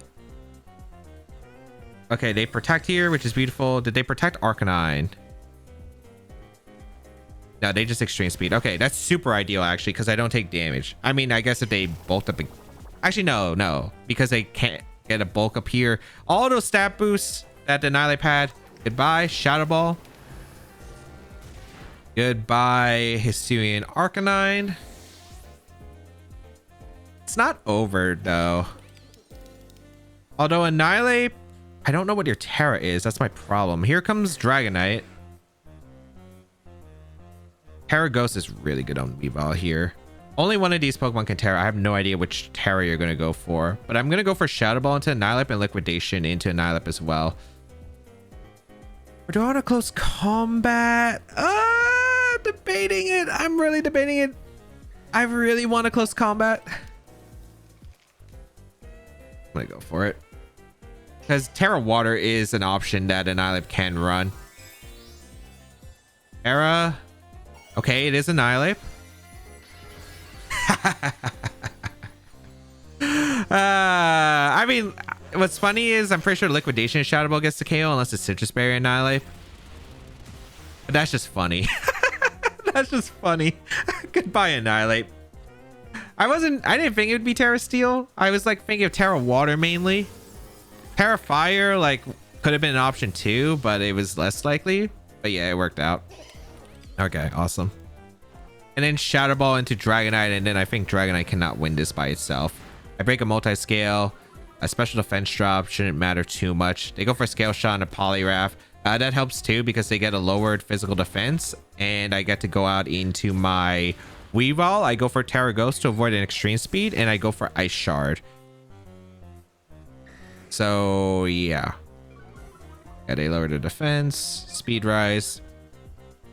A: okay, they Protect here, which is beautiful. Did they Protect Arcanine? No, they just extreme speed. Okay, that's super ideal actually, because I don't take damage. I mean, I guess if they bulked up, actually no, because they can't get a bulk up here. All those stat boosts that the Annihilate had. Goodbye, Shadow Ball. Goodbye, Hisuian Arcanine. It's not over though. Although Annihilate, I don't know what your Terra is. That's my problem. Here comes Dragonite. Terra Ghost is really good on Weavile here. Only one of these Pokemon can Terra. I have no idea which Terra you're going to go for. But I'm going to go for Shadow Ball into Annihilate and Liquidation into Annihilate as well. Or do I want to close combat? Debating it. I'm really debating it. I really want to close combat. I'm going to go for it. Because Terra Water is an option that Annihilate can run. Terra. Okay, it is Annihilate. I mean, what's funny is I'm pretty sure Liquidation Shadow Ball gets the KO unless it's Citrus Berry Annihilate. But that's just funny. That's just funny. Goodbye, Annihilate. I didn't think it would be Terra Steel. I was like thinking of Terra Water mainly. Terra Fire like could have been an option too, but it was less likely. But yeah, it worked out. Okay, awesome. And then Shadow Ball into Dragonite, and then I think Dragonite cannot win this by itself. I break a multi-scale. A special defense drop shouldn't matter too much. They go for a Scale Shot and a Poliwrath. That helps too because they get a lowered physical defense, and I get to go out into my Weavile. I go for Terra Ghost to avoid an extreme speed, and I go for Ice Shard. So yeah. Yeah, they lower the defense, speed rise.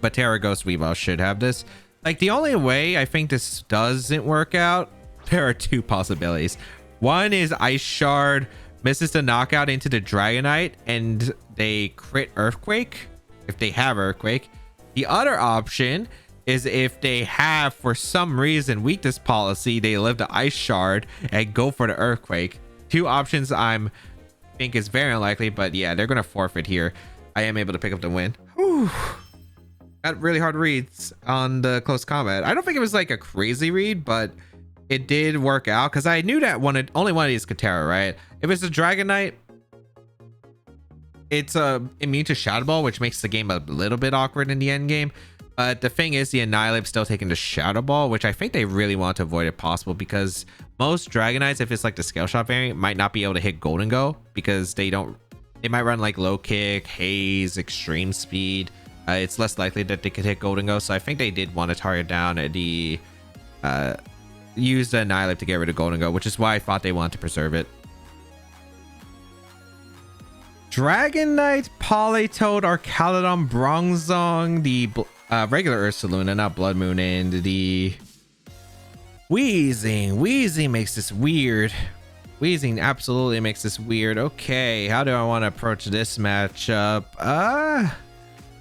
A: But Terra Ghost Weavile should have this. Like, the only way I think this doesn't work out, there are two possibilities. One is Ice Shard misses the knockout into the Dragonite and they crit Earthquake if they have Earthquake. The other option is if they have, for some reason, weakness policy, they live the Ice Shard and go for the Earthquake. Two options think is very unlikely, but yeah, they're going to forfeit here. I am able to pick up the win. Whew. Got really hard reads on the close combat. I don't think it was like a crazy read, but it did work out because I knew that only one of these could Terra, right? If it's a Dragonite, it's immune to Shadow Ball, which makes the game a little bit awkward in the end game. But the thing is, the Annihilate still taking the Shadow Ball, which I think they really want to avoid if possible, because most Dragonites, if it's like the Scale Shot variant, might not be able to hit Golden Go because they might run like Low Kick, Haze, Extreme Speed. It's less likely that they could hit Golden Go, so I think they did want to target down the use the Annihilate to get rid of Golden Go, which is why I thought they wanted to preserve it. Dragonite, Politoed, Archaludon, Bronzong, the regular Ursaluna, not Blood Moon, and the Weezing. Weezing makes this weird. Weezing absolutely makes this weird. Okay, how do I want to approach this matchup?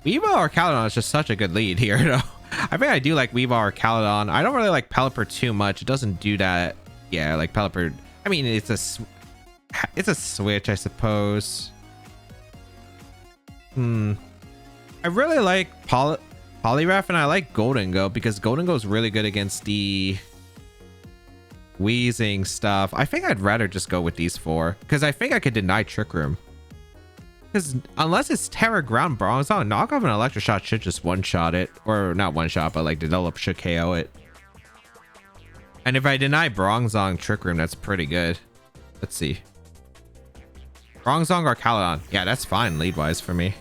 A: Weavile or Archaludon is just such a good lead here, though. I think I do like Weavile or Archaludon. I don't really like Pelipper too much. It doesn't do that. Yeah, like Pelipper. I mean, it's a switch, I suppose. I really like Poliwrath, and I like Golden Go because Golden Go is really good against the Weezing stuff. I think I'd rather just go with these four because I think I could deny Trick Room. Because unless it's Terra Ground Bronzong, knockoff and Electric Shot should just one-shot it. Or not one-shot, but like develop should KO it. And if I deny Bronzong Trick Room, that's pretty good. Let's see. Bronzong or Archaludon. Yeah, that's fine lead-wise for me.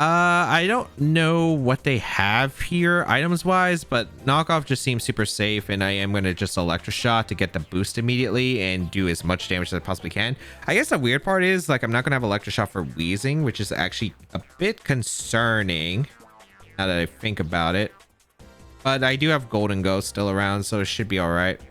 A: I don't know what they have here items-wise, but knockoff just seems super safe, and I am going to just Electric Shot to get the boost immediately and do as much damage as I possibly can. I guess the weird part is, like, I'm not going to have Electric Shot for Weezing, which is actually a bit concerning now that I think about it. But I do have Golden Ghost still around, so it should be all right.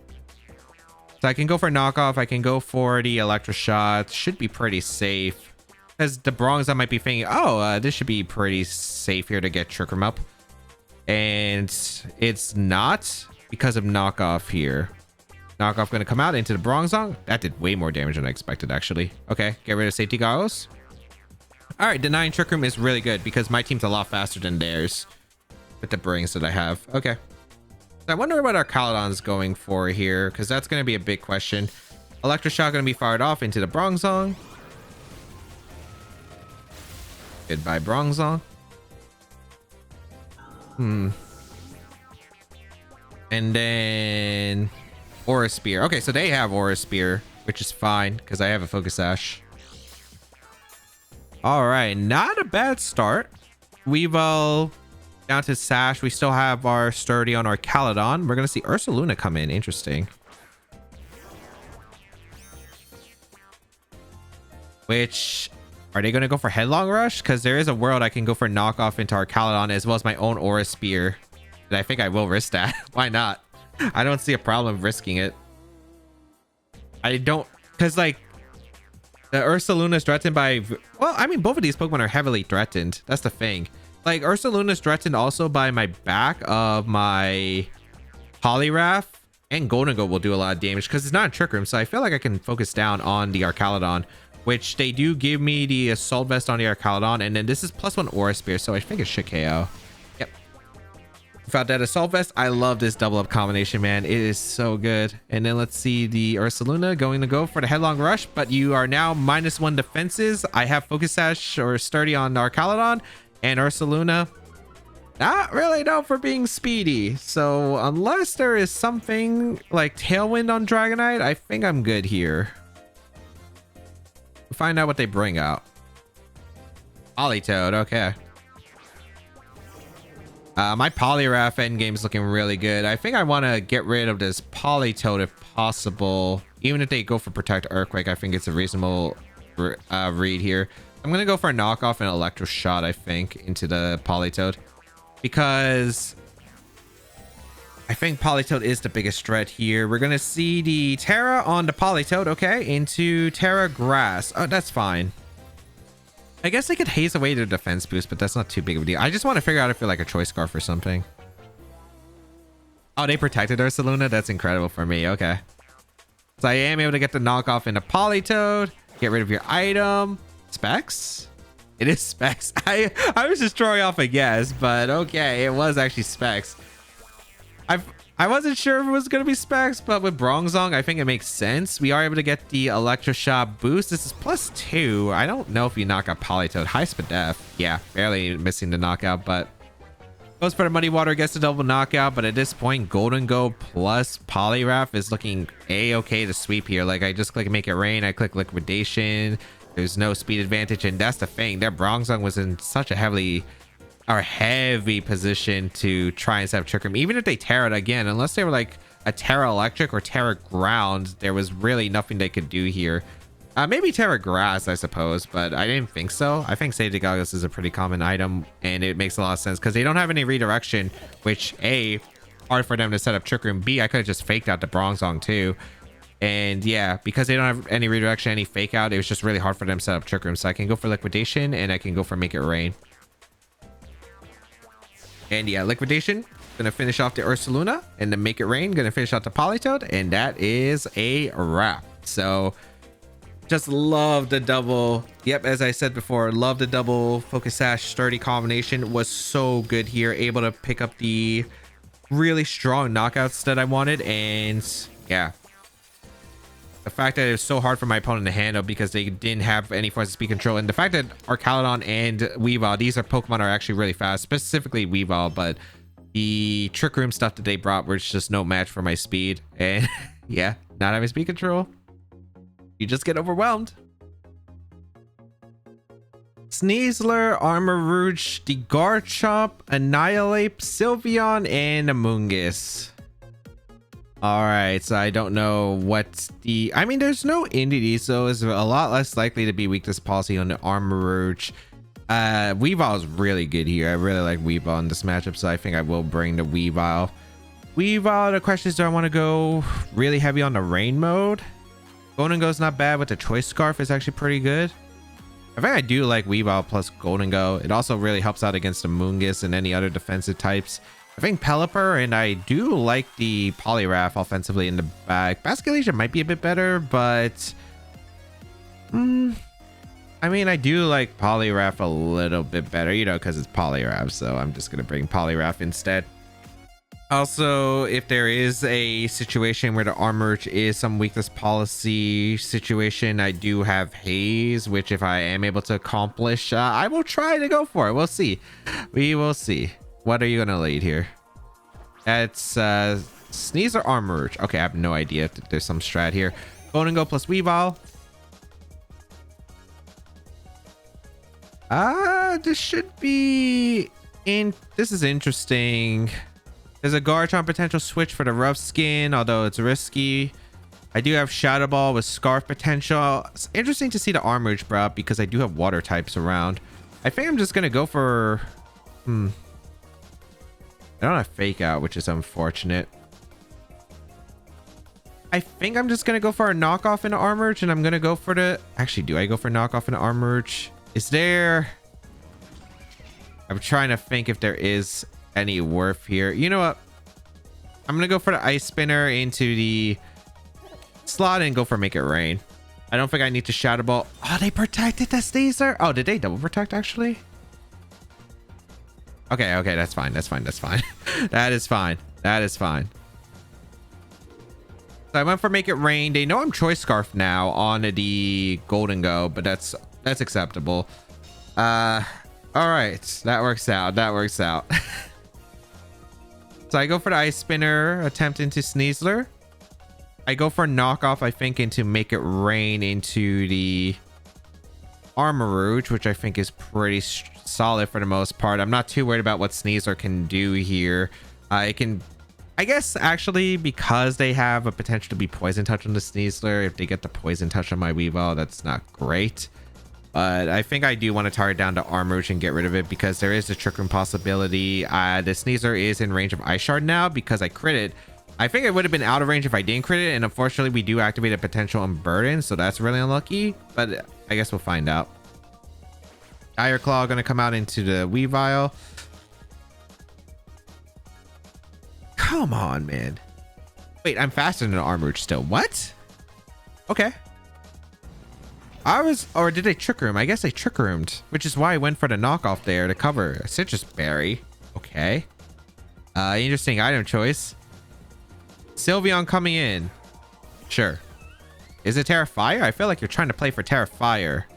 A: So I can go for knockoff. I can go for the Electric Shot. Should be pretty safe. Because the Bronzong might be thinking, oh, this should be pretty safe here to get Trick Room up. And it's not because of knockoff here. Knockoff going to come out into the Bronzong. That did way more damage than I expected, actually. Okay, get rid of safety goggles. All right, denying Trick Room is really good because my team's a lot faster than theirs with the brings that I have. Okay. I wonder what our Caledon's going for here, because that's going to be a big question. Electroshock going to be fired off into the Bronzong. Goodbye, Bronzong. And then Aura Spear. Okay, so they have Aura Spear, which is fine because I have a Focus Sash. All right, not a bad start. Weavile down to Sash. We still have our Sturdy on our Caledon. We're going to see Ursaluna come in. Interesting. Which, are they going to go for Headlong Rush? Because there is a world I can go for knockoff into our Caledon as well as my own Aura Spear. And I think I will risk that. Why not? I don't see a problem risking it. I don't, because like the Ursaluna is threatened by, well, I mean, both of these Pokemon are heavily threatened. That's the thing. Like Ursaluna is threatened also by my back of my Poliwrath, and Golden Go will do a lot of damage because it's not a Trick Room. So I feel like I can focus down on the Arcaladon, which they do give me the Assault Vest on the Arcaladon. And then this is +1 Aura Spear. So I think it should KO. Yep. Without that Assault Vest, I love this double up combination, man. It is so good. And then let's see the Ursaluna going to go for the Headlong Rush, but you are now -1 defenses. I have Focus Sash or Sturdy on Arcaladon, and Ursaluna not really known for being speedy. So unless there is something like Tailwind on Dragonite, I think I'm good here. We'll find out what they bring out. Politoed, okay. My Poliwrath endgame is looking really good. I think I want to get rid of this Politoed if possible. Even if they go for Protect Earthquake, I think it's a reasonable read here. I'm going to go for a knockoff and Electro Shot, I think, into the Politoed. Because I think Politoed is the biggest threat here. We're going to see the Terra on the Politoed, okay, into Terra Grass. Oh, that's fine. I guess they could haze away their defense boost, but that's not too big of a deal. I just want to figure out if I feel like a Choice Scarf or something. Oh, they protected Ursaluna? That's incredible for me. Okay. So I am able to get the knockoff into Politoed. Get rid of your item. Specs? It is Specs. I was just throwing off a guess, but okay, it was actually Specs. I wasn't sure if it was going to be Specs, but with Bronzong, I think it makes sense. We are able to get the Electroshock boost. This is +2. I don't know if you knock out Politoed. High Spadef. Yeah, barely missing the knockout, but goes for the Muddy Water, gets the double knockout. But at this point, Golden Go plus Poliwrath is looking a-okay to sweep here. Like, I just click Make It Rain. I click Liquidation. There's no speed advantage, and that's the thing. Their Bronzong was in such a heavy position to try and set up Trick Room. Even if they Terra it again, unless they were like a Terra Electric or Terra Ground, there was really nothing they could do here. Maybe Terra Grass, I suppose, but I didn't think so. I think Safety Goggles is a pretty common item, and it makes a lot of sense because they don't have any redirection, which A, hard for them to set up Trick Room. B, I could have just faked out the Bronzong too. And yeah, because they don't have any redirection, any fake out, it was just really hard for them to set up Trick Room. So I can go for Liquidation and I can go for Make It Rain. And yeah, Liquidation, gonna finish off the Ursaluna, and then Make It Rain, gonna finish off the Politoed, and that is a wrap. So just love the double. Yep, as I said before, love the double Focus Sash Sturdy combination. Was so good here, able to pick up the really strong knockouts that I wanted. And yeah, the fact that it was so hard for my opponent to handle because they didn't have any force of speed control, and the fact that Arcaladon and Weavile, these are Pokemon are actually really fast, specifically Weavile, but the Trick Room stuff that they brought was just no match for my speed. And yeah, not having speed control, you just get overwhelmed. Sneasler, Armarouge, the Garchomp, Annihilate, Sylveon, and Amoonguss. All right, so I don't know what's the... I mean, there's no entity, so it's a lot less likely to be weakness policy on the Armarouge. Weavile is really good here. I really like Weavile in this matchup, so I think I will bring the Weavile. The question is, do I want to go really heavy on the rain mode? Golden Go's not bad, but the Choice Scarf is actually pretty good. I think I do like Weavile plus Golden Go. It also really helps out against the Amoonguss and any other defensive types. I think Pelipper, and I do like the Poliwrath offensively in the back. Basculation might be a bit better, but I mean, I do like Poliwrath a little bit better, you know, because it's Poliwrath. So I'm just going to bring Poliwrath instead. Also, if there is a situation where the Armor is some weakness policy situation, I do have Haze, which if I am able to accomplish, I will try to go for it. We'll see. We will see. What are you going to lead here? That's Sneasler Armor. Okay, I have no idea if there's some strat here. Golden Go plus Weavile. This should be in. This is interesting. There's a Garchomp potential switch for the rough skin, although it's risky. I do have Shadow Ball with Scarf potential. It's interesting to see the Armor bro, because I do have water types around. I think I'm just gonna go for I don't have Fake Out, which is unfortunate. I think I'm just gonna go for a knockoff in the Armor, and I'm gonna go for the. Actually, do I go for knockoff in the Armor? Is there? I'm trying to think if there is any worth here. You know what? I'm gonna go for the Ice Spinner into the slot and go for Make It Rain. I don't think I need to Shadow Ball. Oh, they protected the Sneasler. Oh, did they double protect actually? Okay, okay, that's fine. That's fine. That's fine. That is fine. That is fine. So I went for Make It Rain. They know I'm Choice Scarf now on the Golden Go, but that's acceptable. All right, that works out. That works out. So I go for the Ice Spinner, attempt into Sneasler. I go for knockoff, I think, into Make It Rain into the Armor, which I think is pretty solid for the most part. I'm not too worried about what Sneasler can do here. It can, I guess, actually, because they have a potential to be Poison Touch on the Sneasler. If they get the Poison Touch on my Weavile, that's not great. But I think I do want to target down the Armor and get rid of it because there is a Trick Room possibility. The Sneasler is in range of Ice Shard now because I critted. I think it would have been out of range if I didn't crit it, and unfortunately we do activate a potential Unburden, so that's really unlucky, but I guess we'll find out. Iron Claw going to come out into the Weavile. Come on, man. Wait, I'm faster than the Armor still. What? Okay. Or did they Trick Room? I guess they Trick Roomed, which is why I went for the knockoff there to cover a Citrus Berry. Okay. Interesting item choice. Sylveon coming in. Sure. Is it Terra Fire? I feel like you're trying to play for Terra Fire.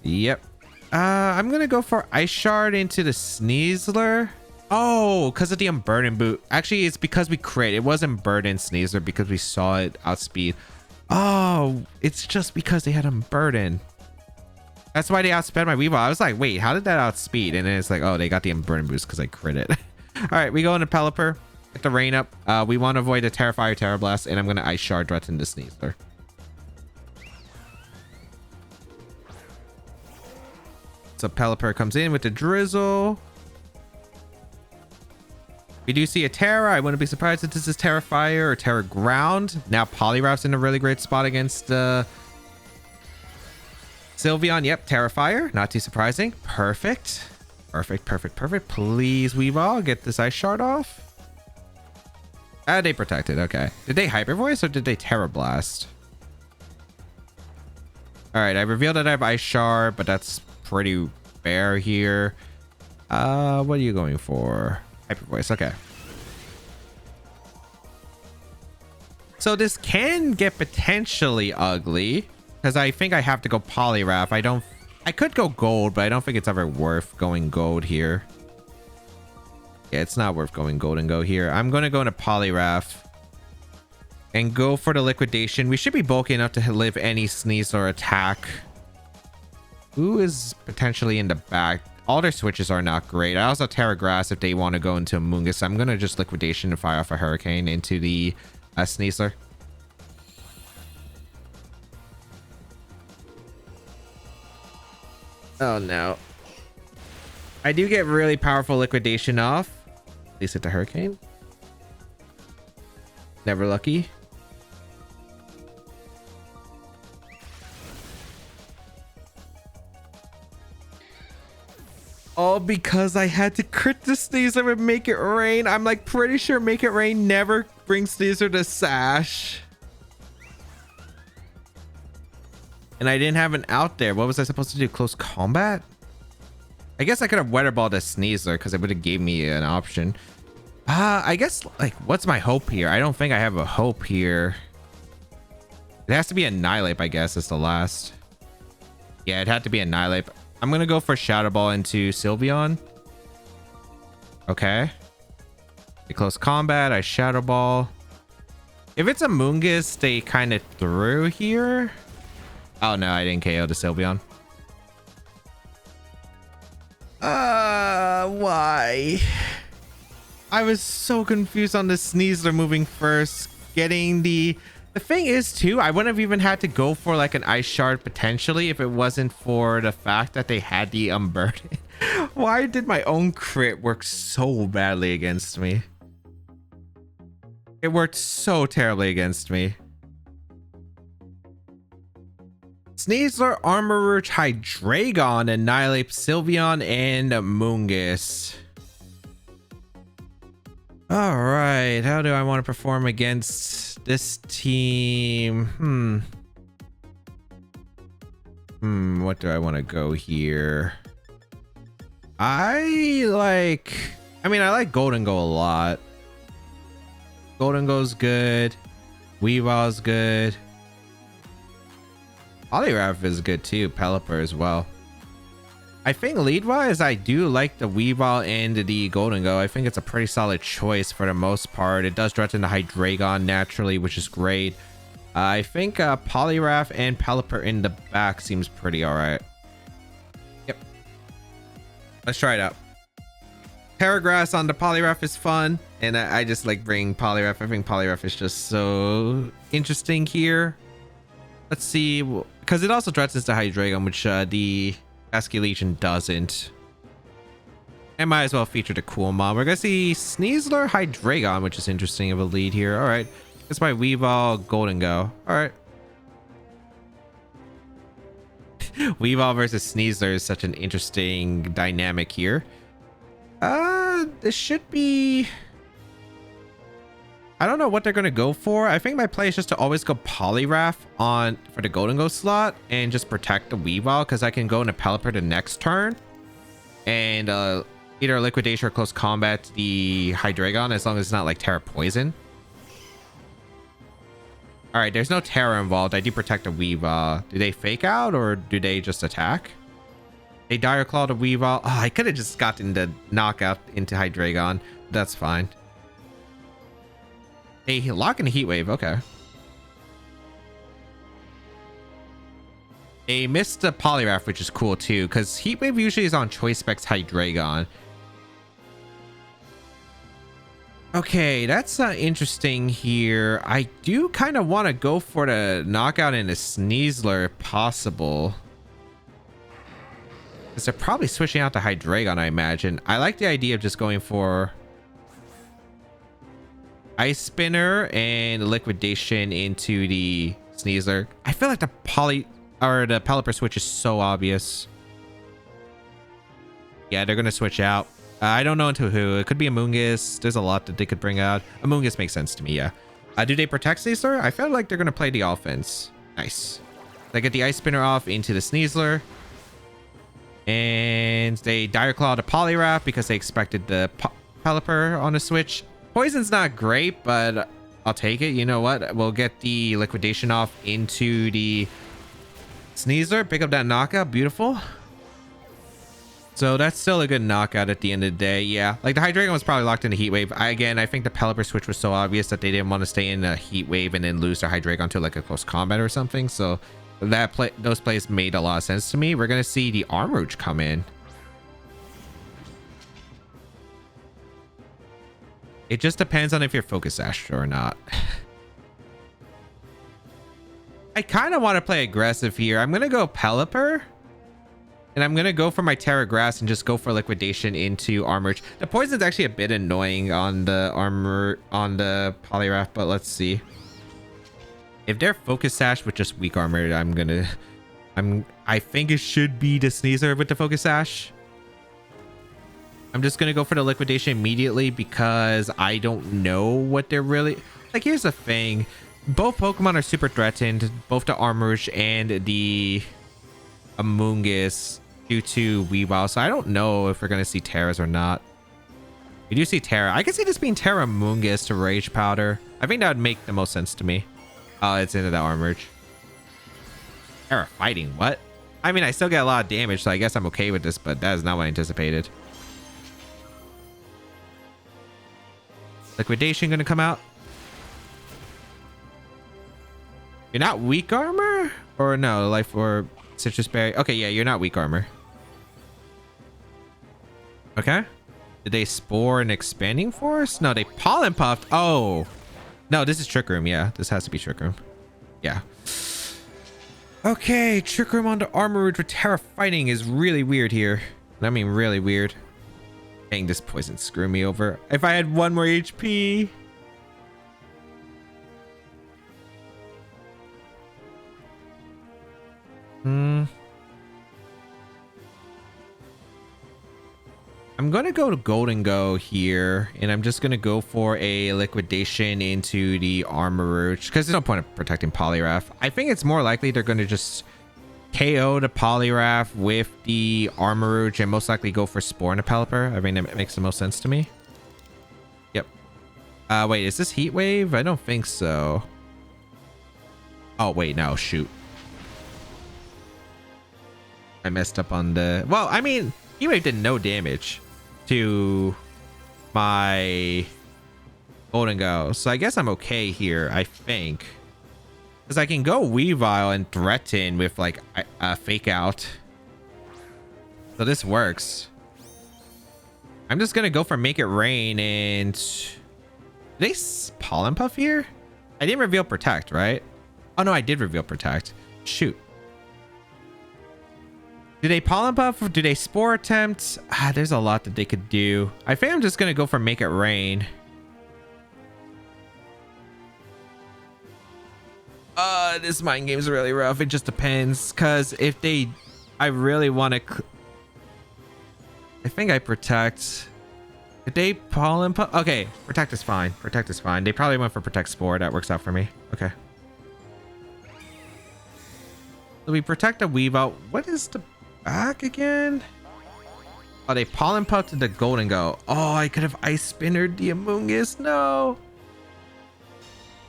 A: Yep. I'm gonna go for Ice Shard into the Sneasler. Oh, because of the Unburden boot. Actually, it's because we crit. It wasn't Burden Sneasler because we saw it outspeed. Oh, it's just because they had Unburden. That's why they outsped my Weavile. I was like, wait, how did that outspeed? And then it's like, oh, they got the Unburden boost because I crit it. All right, we go into Pelipper. Get the rain up. We want to avoid the Terra Fire, Terra Blast, and I'm going to Ice Shard threaten the Sneasler. So Pelipper comes in with the Drizzle. We do see a Terra. I wouldn't be surprised if this is Terra Fire or Terra Ground. Now Poliwrath's in a really great spot against Sylveon. Yep, Terra Fire. Not too surprising. Perfect. Perfect, perfect, perfect. Please, Weavile, get this Ice Shard off. They protected. Okay. Did they Hyper Voice or did they Terra Blast? All right, I revealed that I have Ice Shard, but that's pretty fair here. What are you going for? Hyper Voice. Okay. So this can get potentially ugly because I think I have to go Poliwrath. I could go gold, but I don't think it's ever worth going gold here. Yeah, it's not worth going gold and go here. I'm going to go into Poliwrath and go for the liquidation. We should be bulky enough to live any Sneasler attack. Who is potentially in the back? All their switches are not great. I also have Terra Grass if they want to go into Amoonguss. I'm going to just liquidation and fire off a Hurricane into the Sneasler. Oh no. I do get really powerful liquidation off. At least hit the Hurricane. Never lucky. All because I had to crit the Sneasler and Make It Rain. I'm like pretty sure Make It Rain never brings Sneasler to Sash. And I didn't have an out there. What was I supposed to do? Close combat? I guess I could have Weather Balled a Sneasler because it would have gave me an option. I guess, like, what's my hope here? I don't think I have a hope here. It has to be Annihilate, I guess. It's the last. Yeah, it had to be Annihilate. I'm going to go for Shadow Ball into Sylveon. Okay. Close combat. I Shadow Ball. If it's a Moongus, they kind of threw here. Oh, no, I didn't KO the Sylveon. Why? I was so confused on the Sneasler moving first. Getting the thing is, too, I wouldn't have even had to go for like an Ice Shard potentially if it wasn't for the fact that they had the Unburden. Why did my own crit work so badly against me? It worked so terribly against me. Sneasler, Armorurge, Hydreigon, Annihilate, Sylveon, and Moongus. All right, how do I want to perform against this team? What do I want to go here? I like Golden Go a lot. Golden Go's good. Weavile's good. Poliwrath is good too. Pelipper as well. I think lead-wise, I do like the Weavile and the Golden Go. I think it's a pretty solid choice for the most part. It does threaten the Hydreigon naturally, which is great. I think Poliwrath and Pelipper in the back seems pretty alright. Yep. Let's try it out. Terragrass on the Poliwrath is fun. And I just like bringing Poliwrath. I think Poliwrath is just so interesting here. Let's see. Because it also threatens the Hydreigon, which the Pesky Legion doesn't. I might as well feature the cool mod. We're going to see Sneasler, Hydreigon, which is interesting of a lead here. All right. That's my Weavile, Golden Go. All right. Weavile versus Sneasler is such an interesting dynamic here. This should be... I don't know what they're going to go for. I think my play is just to always go Poliwrath on for the Golden Go slot and just protect the Weavile because I can go into Pelipper the next turn and either Liquidation or Close Combat the Hydreigon as long as it's not like Terra Poison. All right, there's no Terra involved. I do protect the Weavile. Do they fake out or do they just attack? They Dire Claw the Weavile. Oh, I could have just gotten the knockout into Hydreigon. That's fine. They lock in a Heat Wave. Okay. They missed the Poliwrath, which is cool too, because Heat Wave usually is on Choice Specs Hydreigon. Okay, that's interesting here. I do kind of want to go for the knockout in a Sneasler if possible. Because they're probably switching out to Hydreigon, I imagine. I like the idea of just going for Ice Spinner and Liquidation into the Sneasler. I feel like the Pelipper switch is so obvious. Yeah, they're gonna switch out. I don't know into who. It could be a Moongus. There's a lot that they could bring out. A Moongus makes sense to me, yeah. Do they protect Sneasler? I feel like they're gonna play the offense. Nice. They get the Ice Spinner off into the Sneasler. And they Dire Claw the Poliwrath because they expected the Pelipper on the switch. Poison's not great, but I'll take it. You know what? We'll get the Liquidation off into the Sneasler. Pick up that knockout. Beautiful. So that's still a good knockout at the end of the day. Yeah, like the Hydreigon was probably locked in a Heat Wave. Again, I think the Pelipper switch was so obvious that they didn't want to stay in a Heat Wave and then lose their Hydreigon to like a close combat or something. So those plays made a lot of sense to me. We're going to see the Armorurge come in. It just depends on if you're Focus Sash or not. I kind of want to play aggressive here. I'm going to go Pelipper. And I'm going to go for my Terra Grass and just go for Liquidation into Armorurge. The poison's actually a bit annoying on the Poliwrath, but let's see. If they're Focus Sash with just weak armor, I think it should be the Sneasler with the Focus Sash. I'm just going to go for the Liquidation immediately because I don't know what they're really... Like, here's the thing. both Pokemon are super threatened, both the Armarouge and the Amoonguss due to Weavile. So I don't know if we're going to see Terras or not. We do see Terra. I can see this being Terra Amoonguss to Rage Powder. I think that would make the most sense to me. Oh, it's into the Armarouge. Terra fighting, what? I mean, I still get a lot of damage, so I guess I'm okay with this, but that is not what I anticipated. Liquidation gonna come out. You're not weak armor? Or no, life or citrus berry. Okay, yeah, you're not weak armor. Okay. Did they spore an expanding force? No, they pollen puffed. Oh. No, this is Trick Room. Yeah, this has to be Trick Room. Yeah. Okay, Trick Room on the Armarouge with Terra fighting is really weird here. I mean, really weird. Dang, this poison screw me over. If I had 1 more HP. I'm gonna go to Golden Go here, and I'm just gonna go for a liquidation into the Armarouge because there's no point of protecting Poliwrath. I think it's more likely they're gonna just KO the Poliwrath with the Armarouge and most likely go for Spore and a Pelipper. I mean, that makes the most sense to me. Yep. Wait, is this Heat Wave? I don't think so. Oh wait, no, shoot. I messed up on the. Well, I mean, Heat Wave did no damage to my Golden Go, so I guess I'm okay here. I think because I can go Weavile and threaten with like a fake out, so this works. I'm just gonna go for Make It Rain. And did they Pollen Puff here? I didn't reveal Protect, right? Oh no, I did reveal Protect. Shoot. Do they Pollen Puff or do they Spore Attempt? There's a lot that they could do. I think I'm just going to go for Make It Rain. This mind game's really rough. It just depends. Because if they... I really want to... I think I Protect. Did they Pollen Puff? Okay, Protect is fine. Protect is fine. They probably went for Protect Spore. That works out for me. Okay. So we Protect a Weavile. What is the... back again? Oh, they Pollen Puffed to the Golden Go. Oh, I could have Ice Spinnered the Amoonguss. No.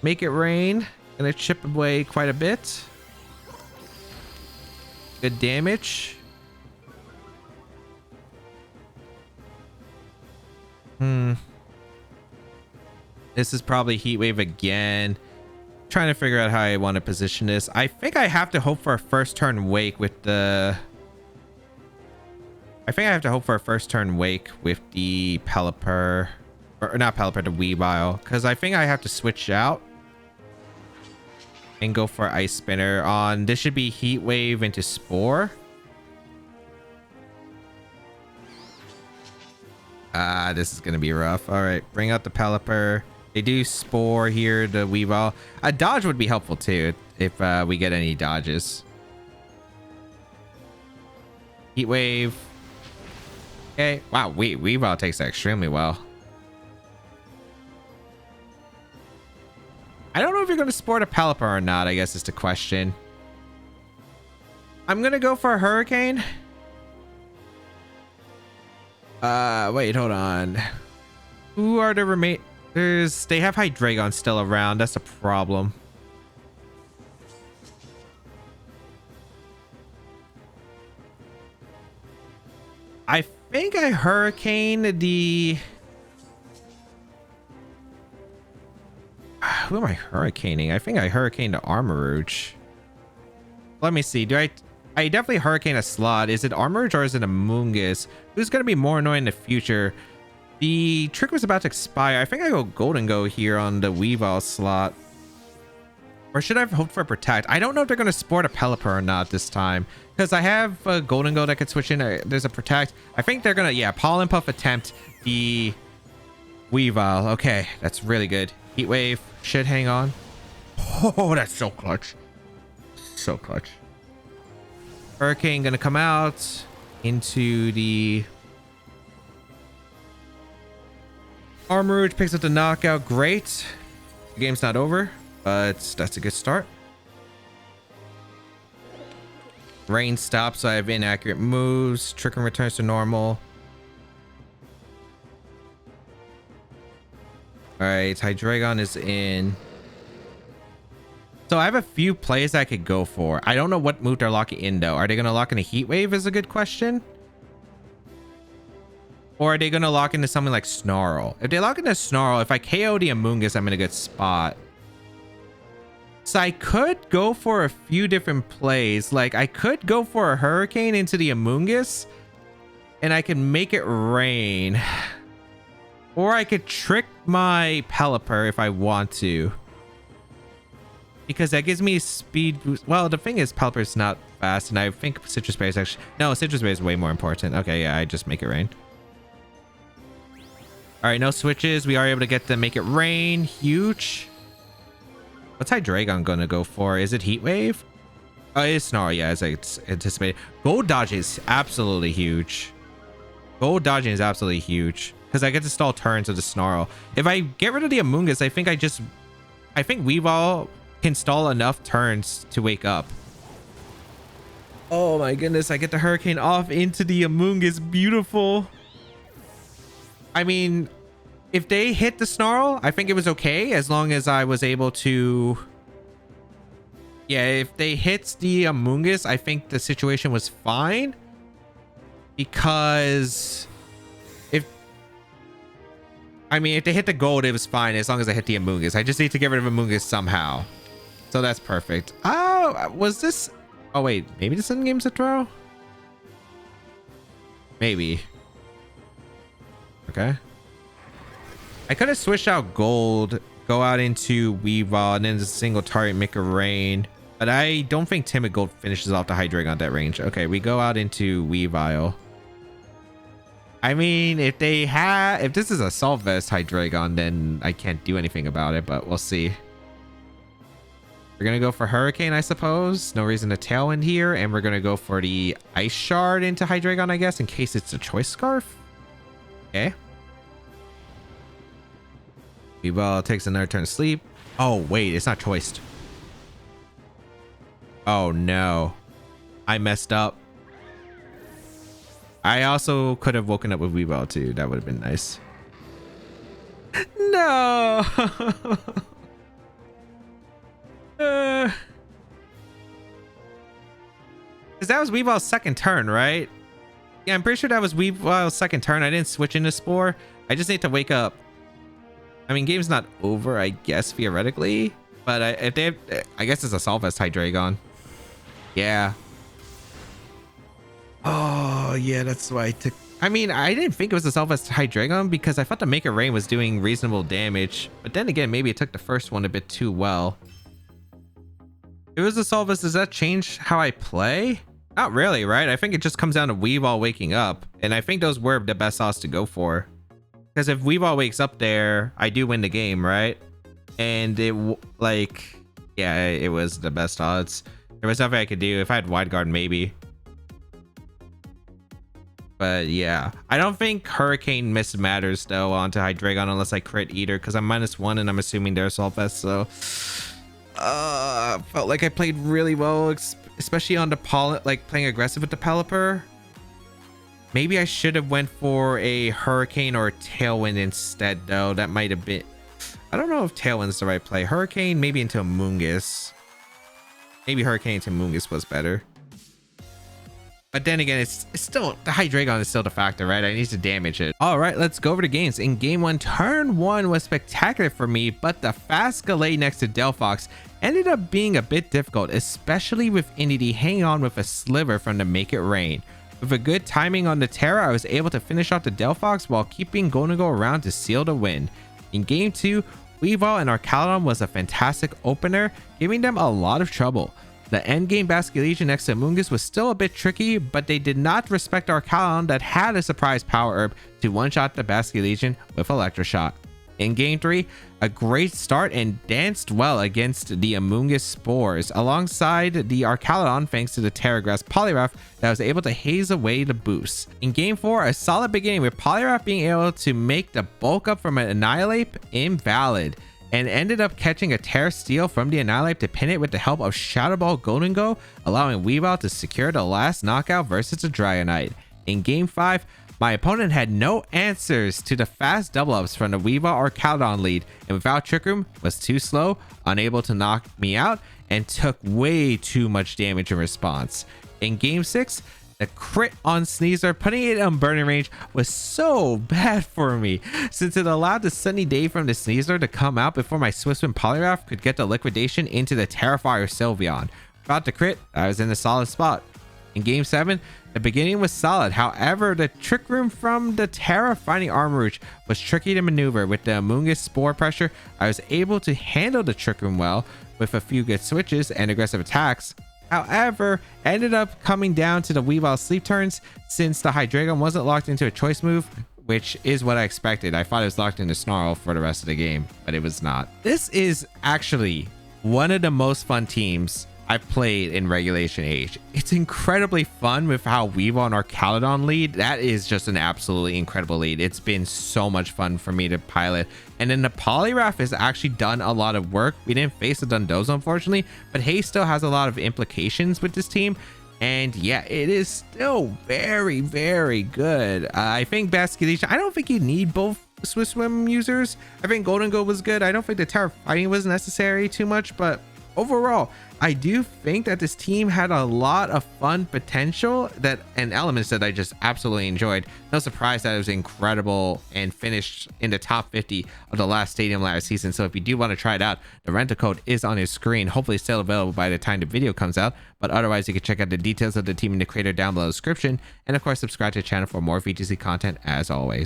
A: Make It Rain. Gonna chip away quite a bit. Good damage. This is probably Heat Wave again. Trying to figure out how I want to position this. I think I have to hope for a first turn Wake with the... I think I have to hope for a first turn Wake with the Pelipper. Or not Pelipper, the Weavile. Because I think I have to switch out. And go for Ice Spinner on... This should be Heat Wave into Spore. This is going to be rough. Alright, bring out the Pelipper. They do Spore here, the Weavile. A dodge would be helpful too, if we get any dodges. Heat Wave. Okay. Wow, Weavile takes that extremely well. I don't know if you're going to sport a Pelipper or not, I guess is the question. I'm going to go for a Hurricane. Wait, hold on. Who are the remain... They have Hydreigon still around. That's a problem. I think I Hurricane the... Who am I Hurricaning? I think I Hurricane the Armarouge. Let me see. Do I definitely Hurricane a slot. Is it Armarouge or is it a Amoonguss? Who's going to be more annoying in the future? The trick was about to expire. I think I go Golden Go here on the Weavile slot. Or should I have hoped for a Protect? I don't know if they're going to sport a Pelipper or not this time. Because I have a Golden Go that could switch in. There's a Protect. I think they're going to, yeah, Pollen Puff attempt the Weavile. Okay, that's really good. Heat Wave should hang on. Oh, that's so clutch. So clutch. Hurricane going to come out into the... Armarouge picks up the knockout. Great. The game's not over. but that's a good start. Rain stops, so I have inaccurate moves. Trick and returns to normal. All right, Hydreigon is in. So I have a few plays I could go for. I don't know what move they're locking in though. Are they going to lock in a Heat Wave is a good question. Or are they going to lock into something like Snarl? If they lock into Snarl, if I KO the Amoonguss, I'm in a good spot. So I could go for a few different plays. Like I could go for a Hurricane into the Amoonguss and I can make it rain. Or I could trick my Pelipper if I want to. Because that gives me speed boost. Well, the thing is Pelipper is not fast and I think Citrus Berry is actually... No, Citrus Berry is way more important. Okay, yeah, I just make it rain. All right, no switches. We are able to get the make it rain. Huge. What's Hydreigon going to go for? Is it Heat Wave? Oh, it is Snarl. Yeah, as I anticipated. Gold dodge is absolutely huge. Gold dodging is absolutely huge. Because I get to stall turns with the Snarl. If I get rid of the Amoonguss, I think Weavile can stall enough turns to wake up. Oh my goodness, I get the Hurricane off into the Amoonguss. Beautiful. I mean, if they hit the Snarl, I think it was okay as long as I was able to... Yeah, if they hit the Amoonguss, I think the situation was fine. Because... if they hit the gold, it was fine as long as I hit the Amoonguss. I just need to get rid of Amoonguss somehow. So that's perfect. Oh, was this... Oh, wait. Maybe this in-game's a throw? Maybe. Okay. I could have switched out gold, go out into Weavile, and then just single target make a rain. But I don't think Timid Gold finishes off the Hydreigon at that range. Okay, we go out into Weavile. I mean, if this is a Assault Vest Hydreigon, then I can't do anything about it, but we'll see. We're going to go for Hurricane, I suppose. No reason to Tailwind here. And we're going to go for the Ice Shard into Hydreigon, I guess, in case it's a Choice Scarf. Okay. Weavile takes another turn to sleep. Oh, wait. It's not choiced. Oh, no. I messed up. I also could have woken up with Weavile, too. That would have been nice. No. Because that was Weavile's second turn, right? Yeah, I'm pretty sure that was Weavile's second turn. I didn't switch into Spore. I just need to wake up. I mean, game's not over, I guess, theoretically. But I guess it's a Assault Vest Hydreigon. Yeah. Oh, yeah, that's why I took... I mean, I didn't think it was a Assault Vest Hydreigon because I thought the Make It Rain was doing reasonable damage. But then again, maybe it took the first one a bit too well. If it was a Assault Vest, does that change how I play? Not really, right? I think it just comes down to Weavile waking up. And I think those were the best odds to go for. Because if Weavile wakes up there, I do win the game, right? And it, like... Yeah, it was the best odds. There was nothing I could do. If I had Wide Guard, maybe. But yeah, I don't think Hurricane Mist matters though onto Hydreigon unless I crit Eater because I'm -1 and I'm assuming they're Assault Vest. So felt like I played really well, especially on the like playing aggressive with the Pelipper. Maybe I should have went for a Hurricane or a Tailwind instead though. That might have been... I don't know if Tailwind's the right play. Hurricane maybe into Amoonguss. Maybe Hurricane into Amoonguss was better. But then again, it's still... The Hydreigon is still the factor, right? I need to damage it. All right, let's go over the games. In game 1, turn 1 was spectacular for me, but the fast Gallade next to Delphox ended up being a bit difficult, especially with Indy hanging on with a sliver from the Make It Rain. With a good timing on the Terra, I was able to finish off the Delphox while keeping Go around to seal the win. In game 2, Weavile and Archaludon was a fantastic opener, giving them a lot of trouble. The endgame Basculegion next to Amoonguss was still a bit tricky, but they did not respect Archaludon that had a surprise Power Herb to one-shot the Basculegion with Electroshot. In game 3, a great start and danced well against the Amoonguss Spores, alongside the Archaludon thanks to the Terra Grass Poliwrath that was able to haze away the boost. In game 4, a solid beginning with Poliwrath being able to make the bulk up from an Annihilate invalid. and ended up catching a Terra Steel from the Annihilate to pin it with the help of Shadow Ball Golden Go, allowing Weavile to secure the last knockout versus the Dragonite. In Game 5, my opponent had no answers to the fast double-ups from the Weavile or Caledon lead, and without Trick Room was too slow, unable to knock me out, and took way too much damage in response. In Game 6, the crit on Sneasler, putting it on burning range, was so bad for me, since it allowed the Sunny Day from the Sneasler to come out before my Weavile and Poliwrath could get the liquidation into the Terrifier Sylveon. Without the crit, I was in a solid spot. In Game 7, the beginning was solid, however, the Trick Room from the Terra finding Armarouge was tricky to maneuver. With the Amoonguss Spore pressure, I was able to handle the Trick Room well with a few good switches and aggressive attacks. However, ended up coming down to the Weavile sleep turns since the Hydreigon wasn't locked into a choice move, which is what I expected. I thought it was locked into Snarl for the rest of the game, but it was not. This is actually one of the most fun teams I've played in Regulation H. It's incredibly fun with how Weavile and our Caledon lead. That is just an absolutely incredible lead. It's been so much fun for me to pilot. And then the Poliwrath has actually done a lot of work. We didn't face a Dundozo, unfortunately, but Haze still has a lot of implications with this team. And yeah, it is still very, very good. I think Basculation, I don't think you need both Swift Swim users. I think Golden Go was good. I don't think the Terra Fighting was necessary too much, but overall, I do think that this team had a lot of fun potential and elements that I just absolutely enjoyed. No surprise that it was incredible and finished in the top 50 of the last Stadium Ladder season. So if you do want to try it out, the rental code is on your screen. Hopefully still available by the time the video comes out. But otherwise, you can check out the details of the team in the creator down below the description. And of course, subscribe to the channel for more VGC content as always.